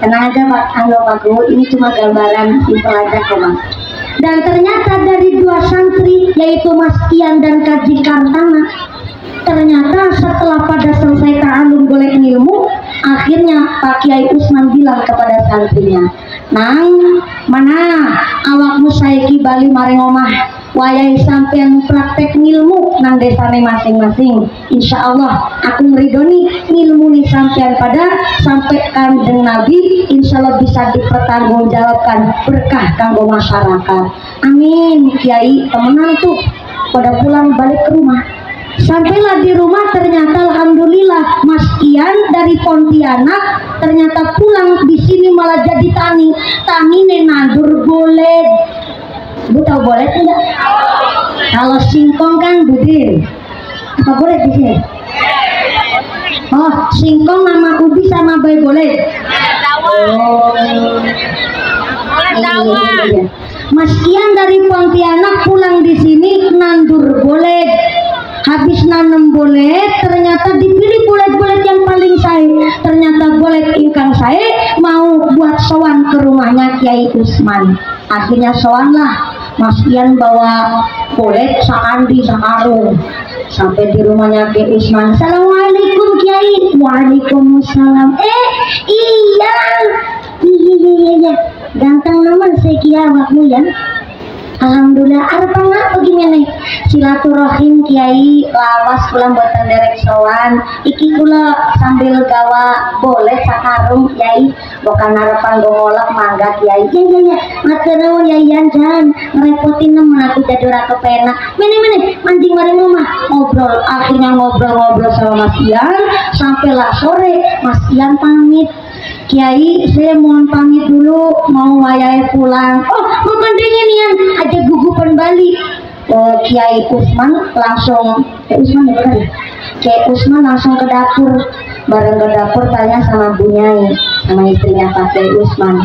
Tenang aja Pak Anggo, ini cuma gambaran simpel aja kok Bang. Dan ternyata dari dua santri yaitu Mas Ian dan Kaji Kartana, ternyata setelah pada selesai ta'alum golek ilmu, akhirnya Pak Kiai Usman bilang kepada santrinya, Nang, mana awakmu saiki bali maring omah, wayai sampean praktek ngilmu nang desane masing-masing. Insya Allah aku meridoni ngilmu nih sampean pada sampai Kanjeng Nabi, insya Allah bisa dipertanggungjawabkan berkah kanggo masyarakat. Amin. Kiai temenan tuh pada pulang balik ke rumah. Sampailah di rumah, ternyata alhamdulillah Mas Ian dari Pontianak ternyata pulang di sini malah jadi tani. Tani nandur boleh. Bu tahu boleh tidak? Kalau singkong kan Budin. Apa boleh di sini? Oh, singkong nama ubi sama bayi boleh. Oh. Ini. Mas Ian dari Pontianak pulang di sini nandur boleh. Habis nanam boleh, ternyata dipilih bulet-bulet yang paling saya. Ternyata bulet ingkang saya mau buat sowan ke rumahnya Kiai Usman. Akhirnya sowanlah. Mas Ian bawa bulet sakandi sakarung sampai di rumahnya Kiai Usman. Assalamualaikum Kiai. Waalaikumsalam. Iya. Ganteng naman saya Kiai wakmu ya. Alhamdulillah, apa bagaimana silaturahim Kiai lawas pulang buatan derek sowan. Iki kula sambil gawa boleh sakarung Kiai, bukan harapan ngolak mangga Kiai. Ya, matur nuwun Yaian jan ngerepotin nemen aku jadi ora kepenak. Mene mancing bareng omah ngobrol. Akhirnya ngobrol sama Mas Ian sampailah sore. Mas Ian pamit. Kiai, saya mohon pamit dulu, mau wayai pulang. Oh, bukan dingin aja gugupan Bali. Kiai Usman langsung, Kiai Usman langsung ke dapur. Bareng ke dapur tanya sama Bu Nyai, sama istrinya Pak Kiai Usman.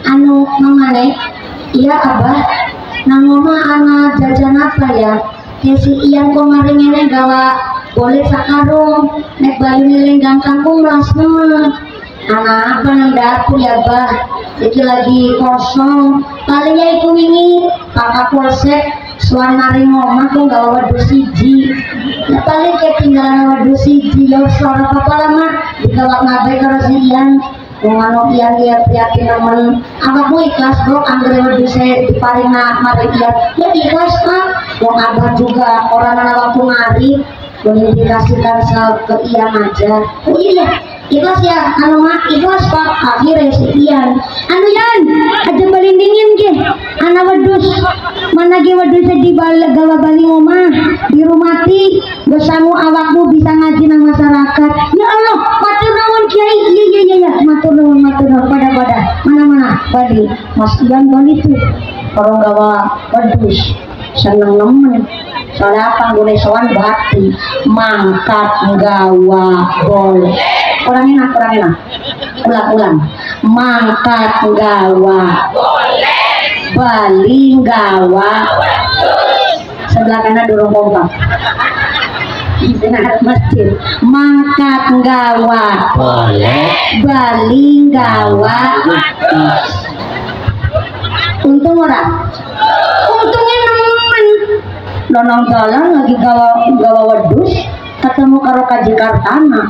Anu, mamane, iya Abah, nang omah anak jajan apa ya? Si Ian kemarin ini gawa boleh sakarung nek bayi lenggang kangkung melas anak apa nang dapur ya bah jadi lagi kosong palingnya itu ini kakak polsek suan maring omah kok gawa waduh siji ya paling ketinggalan waduh siji ya suara apa lama digawa ngabai karo si Ian ngomong Ian dia prihatin temen abahmu ikhlas bro anggere waduh saya diparinga maring Ian ya ikhlas kak wong abah juga orang anak waktu ngari boleh dikasihkan ke Ian aja oh iya ikhlas ya anu mah ikhlas pak akhirnya si Ian anu Yan aja paling dingin ke anak wedus mana ge wedus di gawa baling omah di rumati besamu awakmu bisa ngaji nang masyarakat ya Allah matur nuwun Kiai iya matur nuwun pada mana bali Mas Ian bali tuh orang gawa wedus seneng nemen soalnya apa boleh sowan bakti mangkat gawa boleh orang enak ulang mangkat gawa boleh bali gawa sebelah kanan dorong kompak di tengah masjid mangkat gawa boleh bali gawa untung orang untungnya nemen nonong jalan lagi gawa wedus ketemu karo Kaji Kartana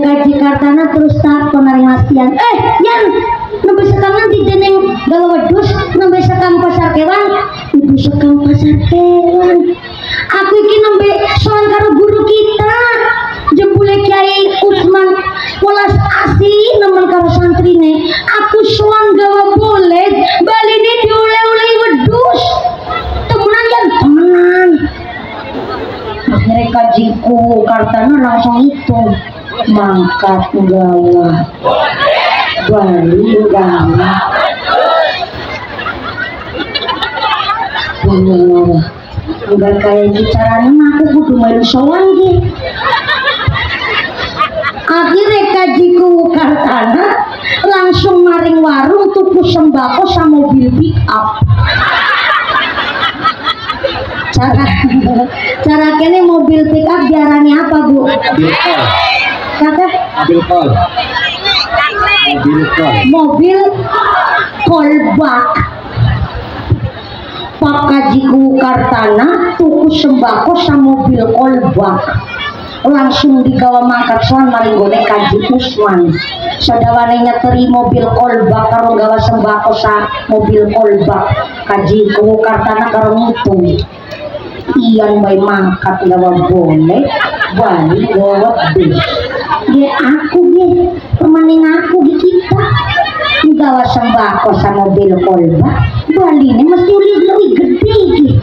Kaji Kartana terus tak penari Masian Yan nembe sekam nanti jeneng gawa wedus nembe sekam pasar kewan ibu sekam pasar kewan aku iki nembe soal karo guru kita jebule Kiai Usman welas asih nemen karo santrine aku soal gawa boleh bali ini diule-ule wedus temenan akhirnya Kajiku Kartana langsung itu mangkat gawa bali gawa enggak kayak bicaranya aku kudu main sowan gitu akhirnya Kajiku Kartana langsung maring warung tuku sembako sama mobil pick up cara kene mobil pick up diarani apa bu? Kakak? Mobil kolbak Pak Kajiku Kartana tuku sembako sama mobil kolbak langsung digawa mangkat soan maring gone Kaji Usman sadawane nyeteri mobil kolbak karo gawa sembako sa mobil kolbak Kajiku Kartana karo ngitung Iyan bayi mangkat gawa boleh bali gawa bis ya aku ya pemaning aku di kita gawa sembako sa mobil kolbak bali ini mesti lebih gede gitu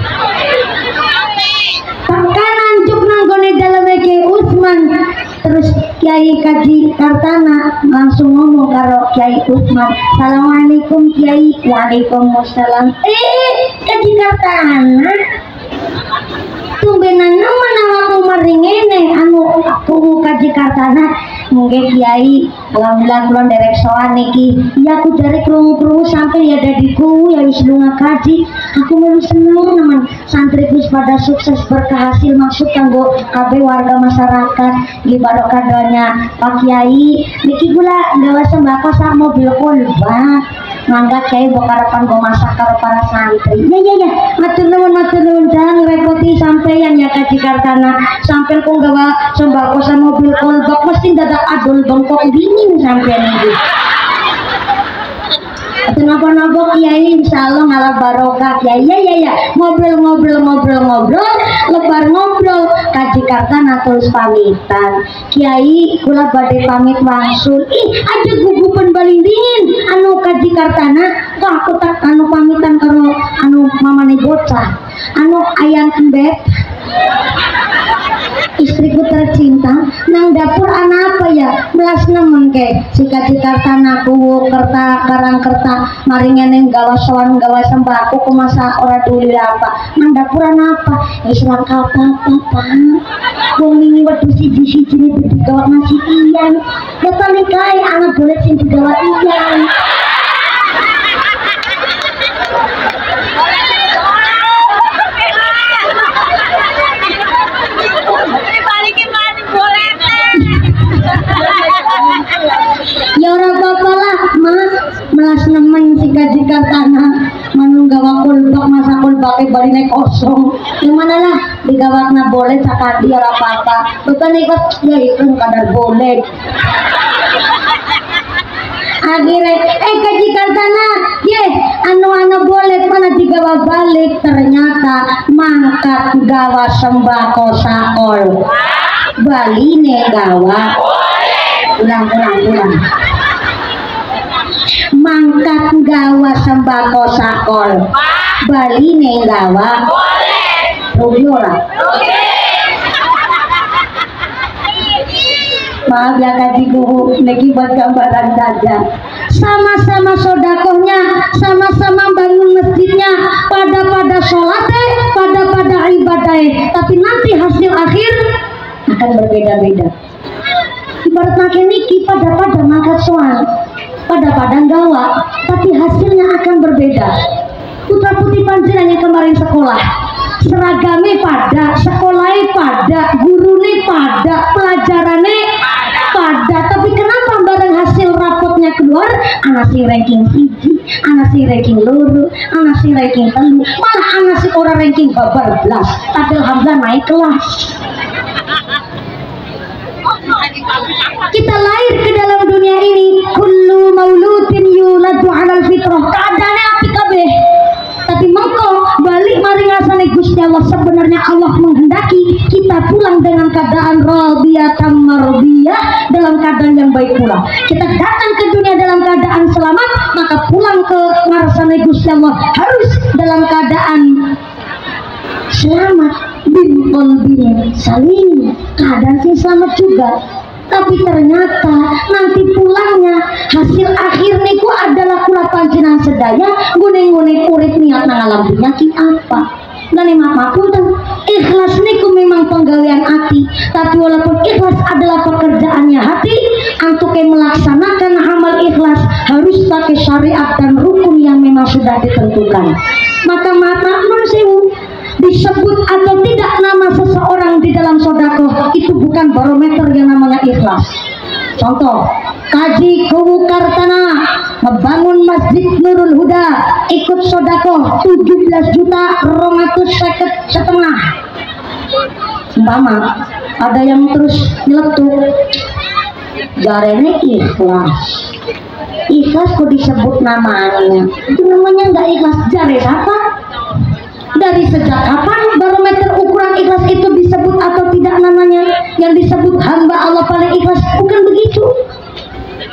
takkan anjuk nanggone dalam Kiai Usman terus Kiai Kaji Kartana langsung ngomong karo Kiai Usman Assalamualaikum Kiai Waalaikumsalam Kaji Kartana tumbenan nemen awakmu maringene anu aku Kaji Kartana mungkin Kiai alhamdulillah kula derek sowan niki ya aku derek krungu-krungu sampai ya dadiku ya wis lunga kaji aku melu seneng nemen santri wis pada sukses berhasil maksud kanggo kabeh warga masyarakat di barokah doanya Pak Kiai niki kula gawa sembako sak mobil kolbak mangga Kiai bokarapan go masak karo para santri ya matur nuwun jangan repoti sampeyan ya Kaji Kartana sampeyan kok gawa sembako sak mobil kolbak mesti dadak adol bengkok dingin sampeyan iki kenapa-napa Kiai insyaallah ngalah barokah Kiai ya ngobrol lebar ngobrol Kaji Kartana terus pamitan Kiai kula badhe pamit wangsul aja gugupan baling dingin anu Kaji Kartana kok aku tak anu pamitan karo anu mamane bocah anu ayang embet istriku tercinta nang dapur anak apa ya belas nemen ke si Kaji Kartana kuwu karang kerta maringene gawa sowan gawa sembako kumasa ora dulu apa nang dapur anak apa isra apa wong ini wedhus siji-siji digawa nasi Iyan ya paling kae anak boleh sing digawa Iyan pakai baline kosong. Yang mana lah digawakna boleh sakadi ora apa-apa. Bukan ikut ya itu kadar boleh. Akhirnya kajikan sana ye anu boleh mana digawa balik ternyata mangkat gawa sembako sakol baline gawa ulang mangkat gawa sembako sakol baline gawa rugi ora maaf ya kaji guru lagi buat gambaran saja. Sama-sama sodakohnya, sama-sama bangun masjidnya, pada sholatnya, pada ibadahnya, tapi nanti hasil akhir akan berbeda-beda. Ibarat makin niki pada mangkat soal, pada gawa, tapi hasilnya akan berbeda. Putra putri panjenengan yang kemarin sekolah, seragamnya pada, sekolahnya pada, gurunya pada, pelajarannya pada, tapi kenapa bareng hasil rapotnya keluar anak si ranking 1, anak si ranking 2, anak si ranking 3, malah anak si orang ranking 14, tapi alhamdulillah naik kelas. Kita lahir ke dalam dunia ini kullu mauludin yuladu 'alal fitrah, keadaannya apik kabeh. Tapi mengko balik mari ngasane Gusti Allah, sebenarnya Allah menghendaki kita pulang dengan keadaan radiyatan mardiyah, dalam keadaan yang baik pula. Kita datang ke dunia dalam keadaan selamat, maka pulang ke ngasane Gusti Allah harus dalam keadaan selamat, bin qalbin salim, keadaan sing selamat juga. Tapi ternyata nanti pulangnya hasil akhir niku adalah kula panjenengan sedaya gune-gune urip niat nang alam penyakit apa. Dan mapunten, ikhlas niku memang penggawean hati, tapi walaupun ikhlas adalah pekerjaannya hati, untuk melaksanakan amal ikhlas harus pakai syariat dan rukun yang memang sudah ditentukan. Maka nun sewu, disebut atau tidak nama seseorang di dalam sodakoh itu bukan barometer yang namanya ikhlas. Contoh, Kaji Kuwu Kartana membangun Masjid Nurul Huda, ikut sodakoh 17.250.000 umpama ada yang terus nyeletuk jarene ikhlas kok disebut namanya, itu namanya nggak ikhlas. Jare siapa? Dari sejak kapan barometer ukuran ikhlas itu disebut atau tidak namanya? Yang disebut hamba Allah paling ikhlas, bukan begitu.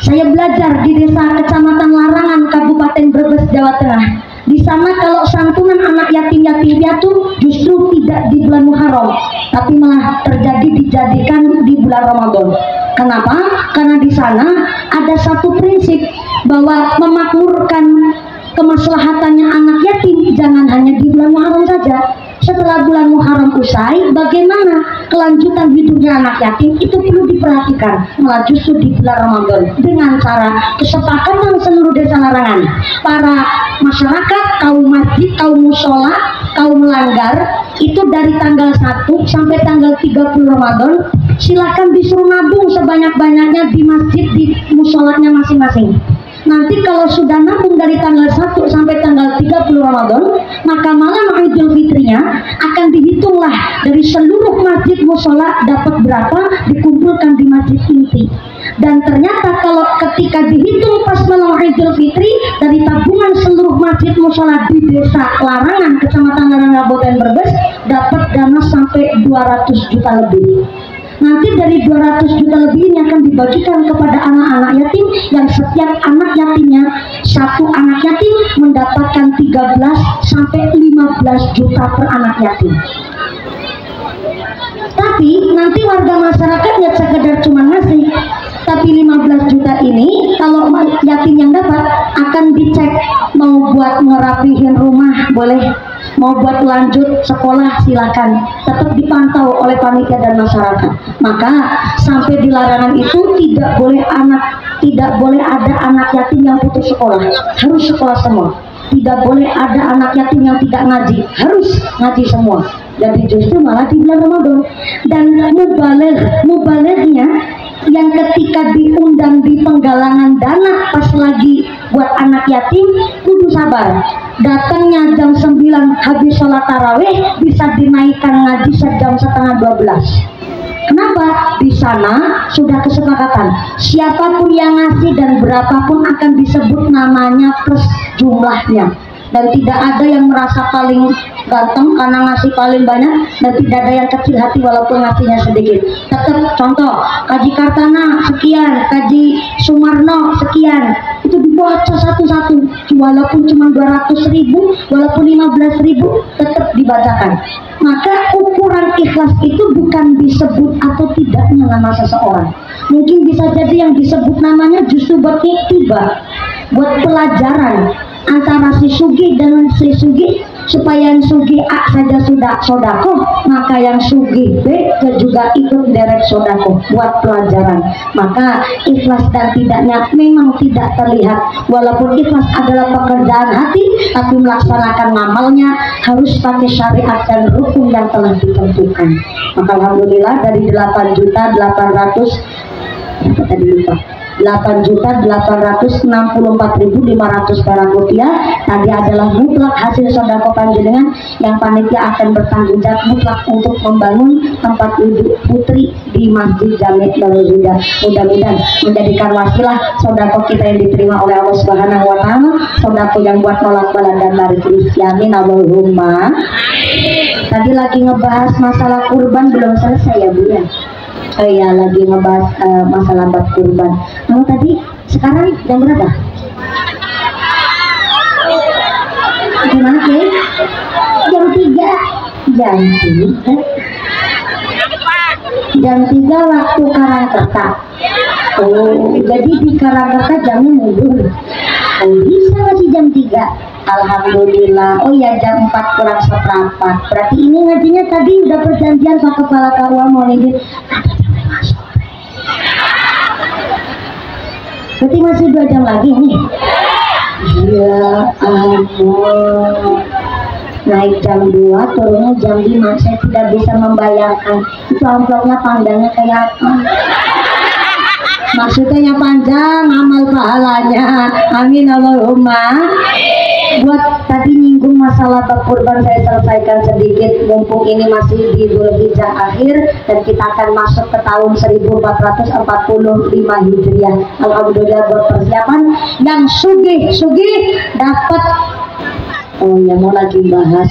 Saya belajar di desa Kecamatan Larangan, Kabupaten Brebes, Jawa Tengah. Di sana kalau santunan anak yatim piatu justru tidak di bulan Muharram, tapi malah dijadikan di bulan Ramadan. Kenapa? Karena di sana ada satu prinsip bahwa memakmurkan kemaslahatannya anak yatim jangan hanya di bulan Muharram saja. Setelah bulan Muharram usai, bagaimana kelanjutan hidupnya anak yatim itu perlu diperhatikan, malah justru di bulan Ramadan dengan cara kesepakatan seluruh desa Larangan, para masyarakat, kaum masjid, kaum musola, kaum melanggar itu dari tanggal 1 sampai tanggal 30 Ramadan silakan disuruh nabung sebanyak-banyaknya di masjid, di musolanya masing-masing. Nanti kalau sudah nabung dari tanggal 1 sampai tanggal 30 Ramadan, maka malam Idul Fitrinya akan dihitunglah dari seluruh masjid musola dapat berapa dikumpulkan di masjid inti. Dan ternyata kalau ketika dihitung pas malam Idul Fitri dari tabungan seluruh masjid musola di desa Larangan, Kecamatan Larangan, Kabupaten Brebes dapat dana sampai 200 juta lebih. Nanti dari 200 juta lebih ini akan dibagikan kepada anak-anak yatim yang setiap anak yatimnya, satu anak yatim mendapatkan 13 sampai 15 juta per anak yatim. Tapi nanti warga masyarakat ya sekedar cuma ngasih, tapi 15 juta ini kalau yatim yang dapat akan dicek, mau buat ngerapihin rumah boleh, mau buat lanjut sekolah silakan, tetap dipantau oleh panitia dan masyarakat. Maka sampai di Larangan itu tidak boleh ada anak yatim yang putus sekolah, harus sekolah semua. Tidak boleh ada anak yatim yang tidak ngaji, harus ngaji semua. Jadi justru malah di bulan Ramadan. Dan mubalighnya yang ketika diundang di penggalangan dana pas lagi buat anak yatim kudu sabar. Datangnya jam 9 habis sholat tarawih bisa dinaikkan ngaji jam setengah 12. Kenapa? Di sana sudah kesepakatan siapapun yang ngasih dan berapapun akan disebut namanya plus jumlahnya, dan tidak ada yang merasa paling ganteng karena ngasih paling banyak, dan tidak ada yang kecil hati walaupun ngasihnya sedikit. Tetap contoh Kaji Kartana sekian, Kaji Sumarno sekian, itu dibaca satu-satu walaupun cuma 200.000, walaupun 15.000 tetap dibacakan. Maka ukuran ikhlas itu bukan disebut atau tidaknya nama seseorang. Mungkin bisa jadi yang disebut namanya justru buat iktibar, buat pelajaran antara si Sugi dengan si Sugi, supaya yang Sugi A saja sudah sodako, maka yang Sugi B juga ikut derek sodako buat pelajaran. Maka ikhlas dan tidaknya memang tidak terlihat, walaupun ikhlas adalah pekerjaan hati, tapi melaksanakan ngamalnya harus pakai syariat dan rukun yang telah ditentukan. Maka alhamdulillah dari 8.864.500 perak rupiah tadi adalah mutlak hasil sodako panjenengan yang panitia akan bertanggung jawab mutlak untuk membangun tempat duduk putri di Masjid Jami' Darul Huda. Mudah-mudahan menjadikan wasilah sodako kita yang diterima oleh Allah Subhanahu wa Ta'ala, sodako yang buat nolak bala dan tarik Kristiani. Allahumma. Tadi lagi ngebahas masalah kurban belum selesai ya Bu ya? Oh iya, lagi ngebahas masalah bab kurban. Kamu tadi sekarang jam berapa? Gimana sih? Jam 3. Jam 3 waktu Karangkerta. Oh, jadi di Karangkerta jamnya mundur. Oh, bisa masih jam 3. Alhamdulillah. Oh ya, jam 4 kurang seperempat. Berarti ini ngajinya tadi udah perjanjian sama kepala KUA mau izin. Berarti masih 2 jam lagi nih. Ya ampun. Naik jam 2, turunnya jam 5. Saya tidak bisa membayangkan itu amplopnya pandangnya kayak apa. Maksudnya panjang amal pahalanya. Amin Allahumma. Buat tadi nyinggung masalah bab kurban saya selesaikan sedikit, mumpung ini masih di Dzulhijjah akhir dan kita akan masuk ke tahun 1445 Hijriah. Alhamdulillah buat persiapan yang sugih dapat. Oh ya, mau lagi bahas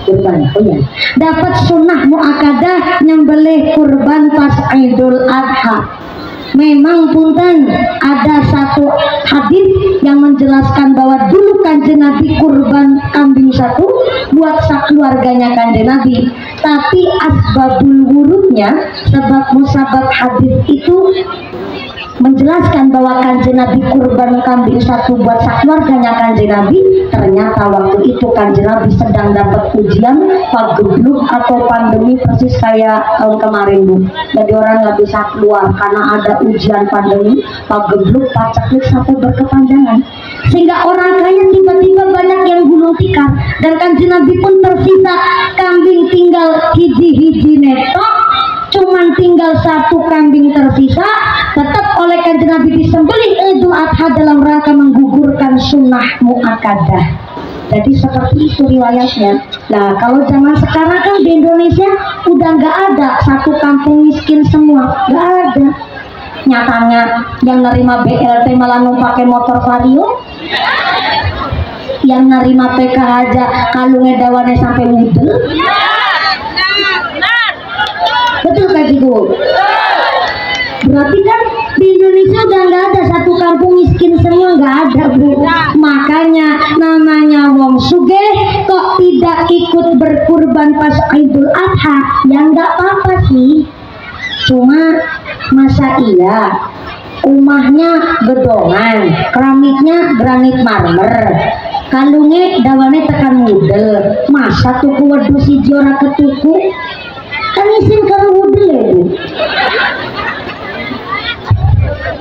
kurban. Oh ya, dapat sunnah muakkadah nyembelih kurban pas Idul Adha. Memang punten ada satu hadis yang menjelaskan bahwa dulu Kanjeng Nabi kurban kambing 1 buat keluarganya Kanjeng Nabi, tapi asbabul wurudnya, sebab musabab hadis itu menjelaskan bahwa Kanjeng Nabi kurban kambing 1 buat keluarganya Kanjeng Nabi. Ternyata waktu itu Kanjeng Nabi sedang dapat ujian pagebluk atau pandemi persis kayak tahun kemarin Bu. Jadi orang nggak bisa keluar karena ada ujian pandemi, pagebluk, paceklik sampai berkepanjangan, sehingga orang kaya tiba-tiba banyak yang gulung tikar, dan Kanjeng Nabi pun tersisa kambing tinggal hiji-hiji netok, cuman tinggal 1 kambing tersisa. Tetap oleh Kanjeng Nabi disembelih Idul Adha dalam rangka menggugurkan sunnah muakkadah. Jadi seperti itu riwayatnya. Nah, kalau zaman sekarang kan di Indonesia udah nggak ada satu kampung miskin semua, nggak ada. Nyatanya yang nerima BLT malah pakai motor Vario, yang nerima PK aja kalungnya dawannya sampai mudel. Betul kan Bu? Berarti kan di Indonesia udah nggak ada satu kampung miskin semua, nggak ada Bu. Makanya namanya wong sugih kok tidak ikut berkurban pas Idul Adha, ya nggak apa-apa sih. Cuma masa iya rumahnya gedongan, keramiknya granit marmer, kalungnya dawane tekan mudel, masa tuku wedhus siji ora ketuku? Kan isin karo mudel ya Bu.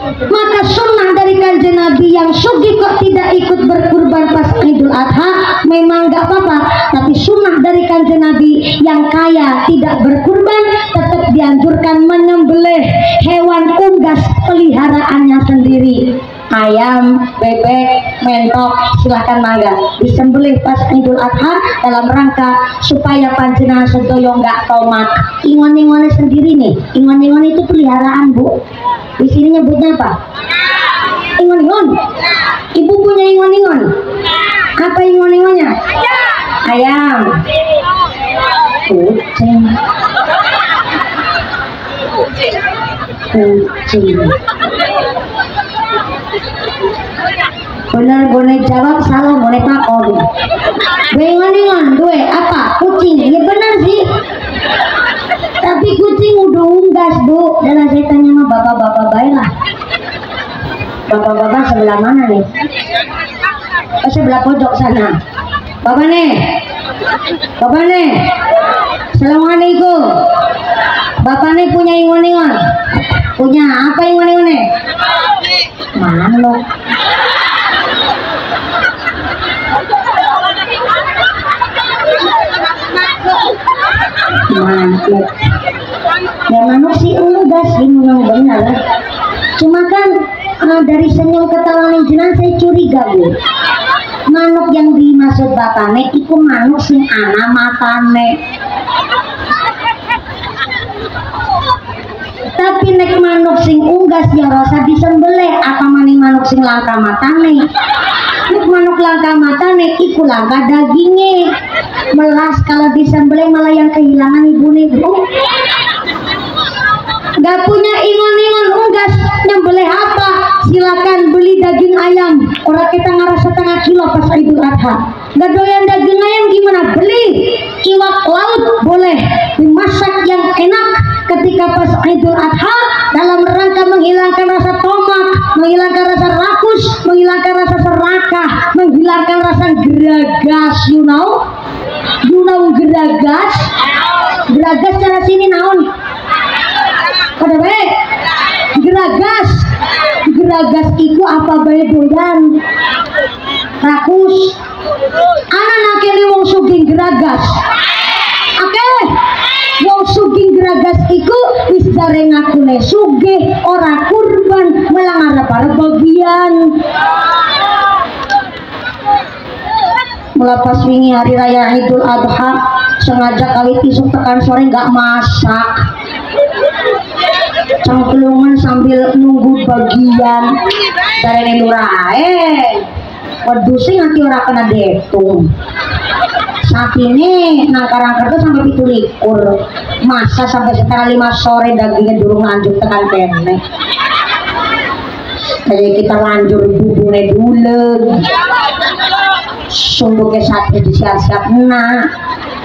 Maka sunnah dari Kanjeng Nabi yang sugih kok tidak ikut berkurban pas Idul Adha memang gak apa-apa, tapi sunnah dari Kanjeng Nabi yang kaya tidak berkurban tetap dianjurkan menyembelih hewan unggas peliharaannya sendiri. Ayam, bebek, mentok, silahkan mangga disembelih pas Idul Adha dalam rangka supaya panjenengan sedaya nggak tomat. Ingon-ingonnya sendiri nih, ingon-ingon itu peliharaan Bu. Di sini nyebutnya apa? Ingon-ingon. Ibu punya ingon-ingon? Apa ingon-ingonnya? Ayam, kucing, bener boleh jawab, salah boleh takon. Ingon-ingon gue apa? Kucing. Ya benar sih, tapi kucing udah unggas Bu. Dan saya tanya sama bapak-bapak baik lah. Bapak-bapak sebelah mana nih? Oh, sebelah pojok sana. Bapak nih, Assalamualaikum. Bapak nih punya ingon-ingon? Punya apa ingon-ingonnya? Manuk. Manuk. Ya manuk sih unggas, memang benar. Cuma kan dari senyum ketawa jenengan saya curiga Bu. Manuk yang dimaksud bapane iku manuk sing ana matane. Tapi nek manuk sing unggas ya rasa disembelih, apa maning manuk sing langka matane. Nek manuk langka matane iku langka dagingnya. Melas kalau disembelih malah yang kehilangan ibune Bu. Gak punya ingon-ingon unggas nyembelih apa? Silakan beli daging ayam. Orang kita ngerasa setengah kilo pas Idul Adha. Gak doyan daging ayam gimana? Beli iwak laut boleh dimasak yang enak ketika pas Idul Adha dalam rangka menghilangkan rasa tomat, menghilangkan rasa rakus, menghilangkan rasa serakah, menghilangkan rasa geragas. You know geragas? Geragas cara sini naon? Pada baik geragas itu apa baik doyan rakus anak nakeli wong sugih geragas. Oke, wong sugih geragas itu wis bareng ngakune sugih ora kurban melang arep bagian. Melepas wingi hari raya Idul Adha sengaja kali isuk tekan sore nggak masak, cangklungan sambil nunggu bagian dari lurae. Waduh sih nanti orang kena detung. Saat ini nangkarang kerja sampai 17 masa sampai setengah 5 sore dagingnya durung lanjut tekan kene. Jadi kita lanjut bubune dulu. Sungguh sate disiap-siap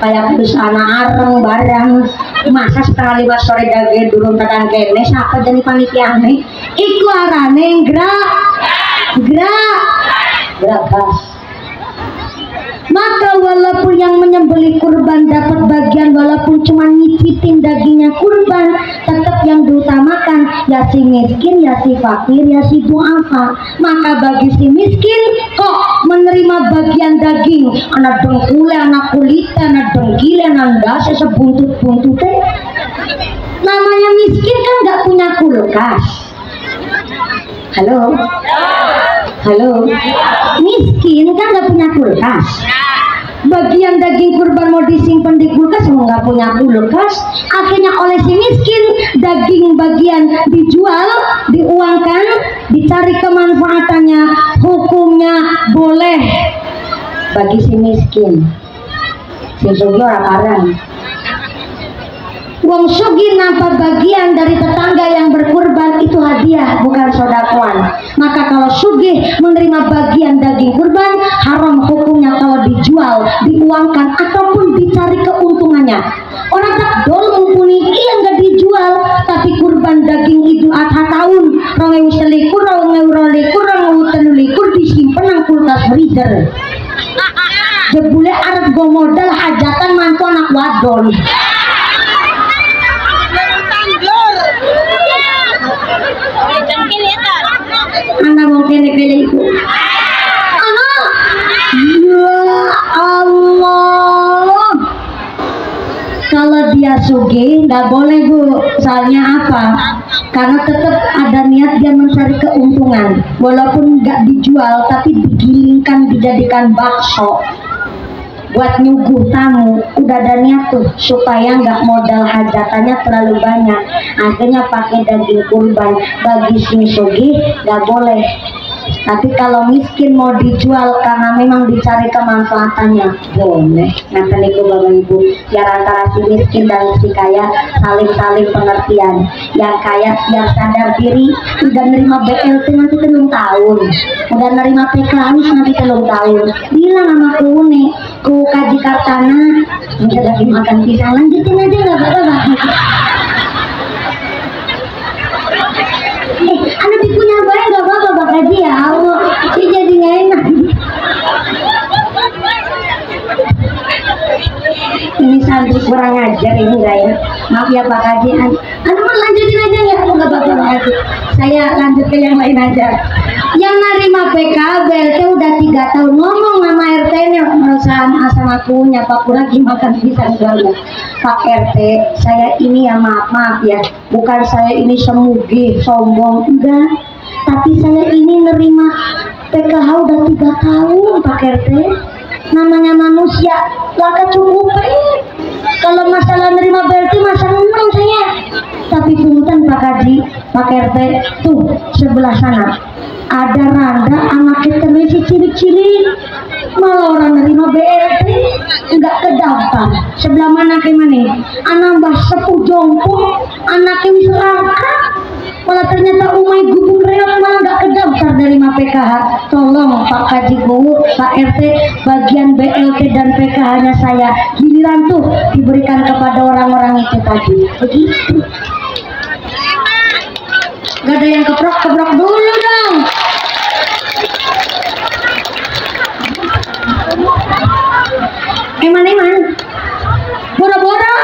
kayak terus anak areng barang masa setengah 5 sore daging durung tekan kene. Siapa jadi panitia nih? Iku arane geragas. Maka walaupun yang menyembelih kurban dapat bagian walaupun cuma nyicipin dagingnya kurban, tetap yang diutamakan ya si miskin, ya si fakir, ya si duafa. Maka bagi si miskin kok menerima bagian daging anak dengkule, anak kulitnya, anak dengkile, anak dasi sebuntut-buntutnya. Namanya miskin kan nggak punya kulkas. Halo, miskin kan nggak punya kulkas. Bagian daging kurban mau disimpan di kulkas mau nggak punya kulkas. Akhirnya oleh si miskin daging bagian dijual, diuangkan, dicari kemanfaatannya. Hukumnya boleh bagi si miskin. Si sugih orang karang. Wong sugih nampak bagian dari tetangga yang berkurban itu hadiah bukan sodakoan. Maka kalau sugih menerima bagian daging kurban haram hukumnya kalau dijual, diuangkan ataupun dicari keuntungannya. Orang tak dol mumpuni iya nggak dijual, tapi kurban daging Idul Adha tahun 2021, 2022 disimpan nang kulkas freezer. Jebule arep go modal hajatan mantu anak wadon. Anak mungkin pilih itu. Anak, ya Allah. Kalau dia sugih Nggak boleh Bu, soalnya apa? Karena tetap ada niat dia mencari keuntungan, walaupun nggak dijual tapi digilingkan dijadikan bakso buat nyuguh tamu. Udah ada niat tuh supaya nggak modal hajatannya terlalu banyak, akhirnya pakai daging kurban. Bagi sing sugih nggak boleh, tapi kalau miskin mau dijual karena memang dicari kemanfaatannya boleh. Nanti niku Bapak Ibu, biar antara si miskin dan si kaya saling pengertian. Yang kaya biar sadar diri, udah nerima BLT nanti 3 tahun, udah nerima PKH nanti 3 tahun, bilang sama kuune ku kaji kartana bisa lagi makan pisang, lanjutin aja nggak apa-apa. Anda punya baik nggak apa-apa Pak Haji ya Allah, sih jadi nggak enak. Ini santri kurang ajar ini saya. Maaf ya Pak Haji. Anda mau lanjutin aja ya? Nggak apa-apa Pak Haji. Saya lanjut ke yang lain aja. Yang nerima PKB itu udah 3 tahun, ngomong sama RT-nya, perusahaan asam akunya Pak lagi makan pisang juga. Pak RT, saya ini ya maaf ya, bukan saya ini semugih sombong, enggak, tapi saya ini nerima PKH udah 3 tahun Pak RT. Namanya manusia gak kecukupan. Kalau masalah nerima BLT masa senang saya. Tapi punten Pak Haji, Pak RT, tuh sebelah sana ada randa anaknya terisi ciri-ciri, malah orang nerima BLT nggak kedaftar. Sebelah mana ke mana? Anak mbah sepuh jompo, anaknya wis rangka, malah ternyata umai gubung reok malah nggak kedaftar dari PKH. Tolong Pak Haji Bu, Pak RT, bagian BLT dan PKH-nya saya giliran tuh diberikan kepada orang-orang itu tadi. Begitu. Gak ada yang keprok-keprok dulu dong. Eman boro-boro.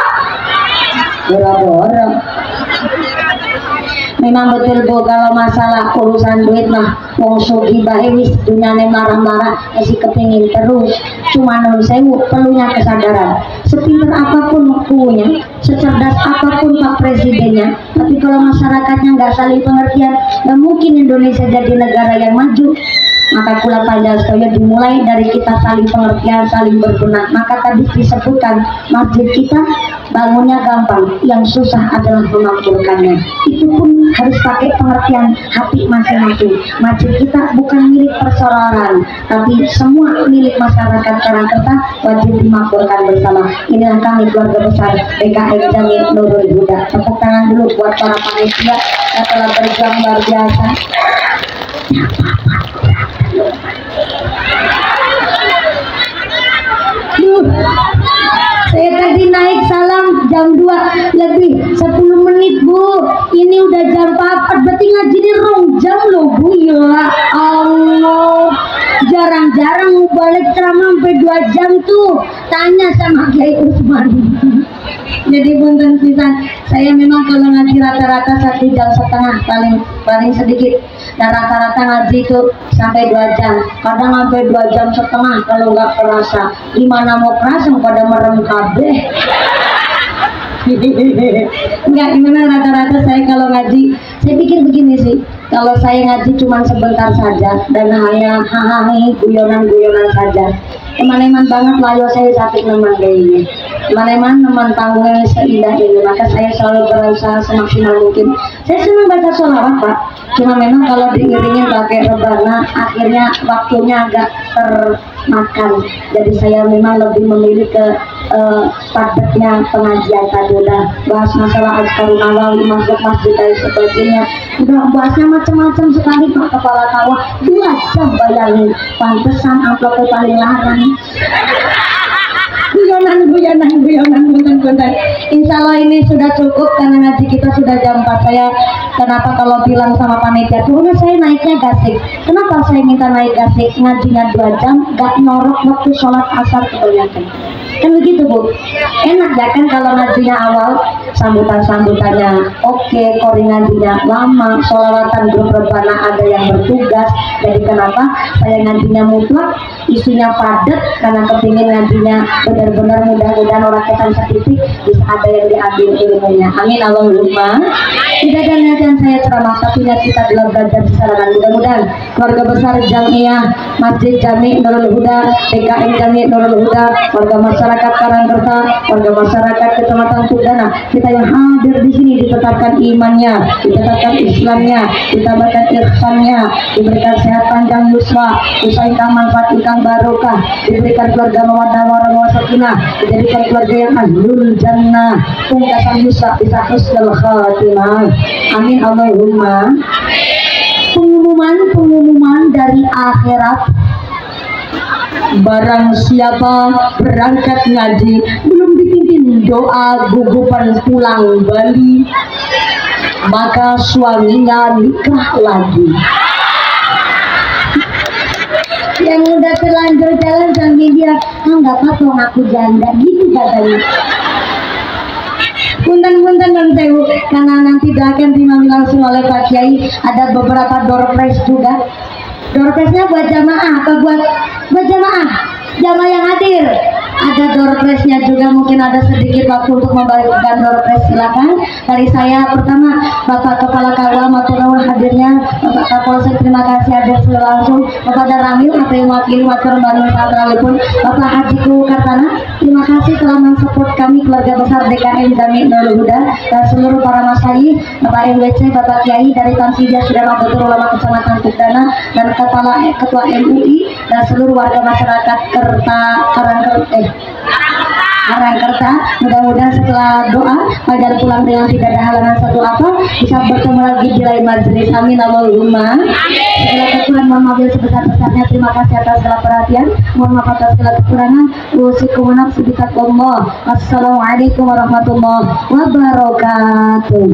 Memang betul Bu, kalau masalah urusan duit mah wong sugih bae wis dunyane marah-marah esi kepingin terus. Cuma nun sewu perlunya kesadaran. Sepinter apapun punya, secerdas apapun Pak Presidennya, tapi kalau masyarakatnya nggak saling pengertian, nggak mungkin Indonesia jadi negara yang maju. Maka kula panjang dimulai dari kita saling pengertian, saling berbenah. Maka tadi disebutkan masjid kita bangunnya gampang, yang susah adalah memakmurkannya. Itu pun harus pakai pengertian hati masing-masing. Masjid kita bukan milik perseroan, tapi semua milik masyarakat Karangkerta, wajib dimakmurkan bersama. Inilah kami keluarga besar PKM Jami Nurul Huda. Tepuk tangan dulu buat para panitia yang telah berjuang luar biasa. Saya tadi naik salam jam 2 lebih 10 menit Bu, ini udah jam 4, berarti ngaji di rong jam loh Bu. Ya Allah, jarang-jarang balik ceramah sampai 2 jam tuh, tanya sama Kiai Usman. Jadi punten pisan, saya memang kalau ngaji rata-rata 1,5 jam paling sedikit, dan rata-rata ngaji itu sampai 2 jam, kadang sampai 2,5 jam kalau nggak kerasa. Gimana mau kerasa pada merem kabeh. Enggak, gimana rata-rata saya kalau ngaji, saya pikir begini sih, kalau saya ngaji cuma sebentar saja dan hanya hahaha guyonan-guyonan saja, eman-eman banget layo saya sakit neman ini, eman-eman neman panggungnya seindah ini. Maka saya selalu berusaha semaksimal mungkin. Saya senang baca sholawat Pak, cuma memang kalau diiringin pakai rebana akhirnya waktunya agak termakan. Jadi saya memang lebih memilih ke padatnya pengajian tadi, udah bahas masalah Azkarul Nawawi, masjid dan sebagainya, udah bahasnya macam-macam sekali Pak. Kepala kawah 2 jam bayangin, pantesan amplopnya paling larang. Guyonan. Insya Allah ini sudah cukup karena ngaji kita sudah jam tempat saya. Kenapa kalau bilang sama panitia tuh saya naiknya gasik, kenapa saya minta naik gasik? Ngajinya 2 jam gak nyorok waktu sholat asar kebanyakan, kan begitu Bu. Enak ya kan kalau ngajinya awal, sambutannya oke, kori ngajinya lama, sholawatan grup rebana ada yang bertugas. Jadi kenapa saya ngajinya mutlak, isunya padat, karena kepingin ngajinya benar-benar, mudah-mudahan orang kesan setitik bisa ada yang diambil ilmunya. Amin Allahumma. Tidak ada niatan saya ceramah, tapi niat kita adalah belajar sesarangan. Mudah-mudahan keluarga besar Jamiah Masjid Jami Nurul Huda, DKM Jami Nurul Huda, warga masyarakat Karangkerta, warga masyarakat Kecamatan Sudana, kita yang hadir di sini ditetapkan imannya, ditetapkan Islamnya, ditambahkan ihsannya, diberikan sehat panjang yusra, usaha ingkang manfaat ingkang barokah, diberikan keluarga mawaddah warahmah sakinah, dijadikan keluarga yang ahlul jannah, pungkasan yusra bisa husnul khatimah. Amin Allahumma. Pengumuman dari akhirat. Barang siapa berangkat ngaji belum dipimpin doa gugupan pulang Bali, maka suaminya nikah lagi. Yang udah terlanjur jalan sambil dia, nggak apa-apa aku janda, gitu katanya. Punten-punten dan sewu, karena nanti akan dimamil langsung oleh Pak Kiai. Ada beberapa door prize juga. Door prize-nya buat jamaah, apa buat jamaah yang hadir. Ada door prize-nya juga, mungkin ada sedikit waktu untuk membagikan door prize, silakan. Dari saya pertama, Bapak Kepala KUA Maturnuwun hadirnya, Bapak Kapolsek terima kasih hadir langsung, Bapak Daramil atau yang mewakili Matur Bandung Satralipun, Bapak Haji Kartana, terima kasih telah mensupport kami keluarga besar DKM Jami Nurul Huda dan seluruh para masyayikh, Bapak MWC, Bapak Kiai dari Tamsidah sudah Nahdlatul Ulama Kecamatan Sudana, dan Ketua MUI dan seluruh warga masyarakat Karangkerta. Mudah-mudahan setelah doa pada pulang dengan tidak ada halangan satu apa, bisa bertemu lagi di lain majelis. Amin Allahumma. Segala kekurangan mohon maaf sebesar-besarnya. Terima kasih atas segala perhatian. Mohon maaf atas segala kekurangan. Wassalamualaikum warahmatullahi wabarakatuh.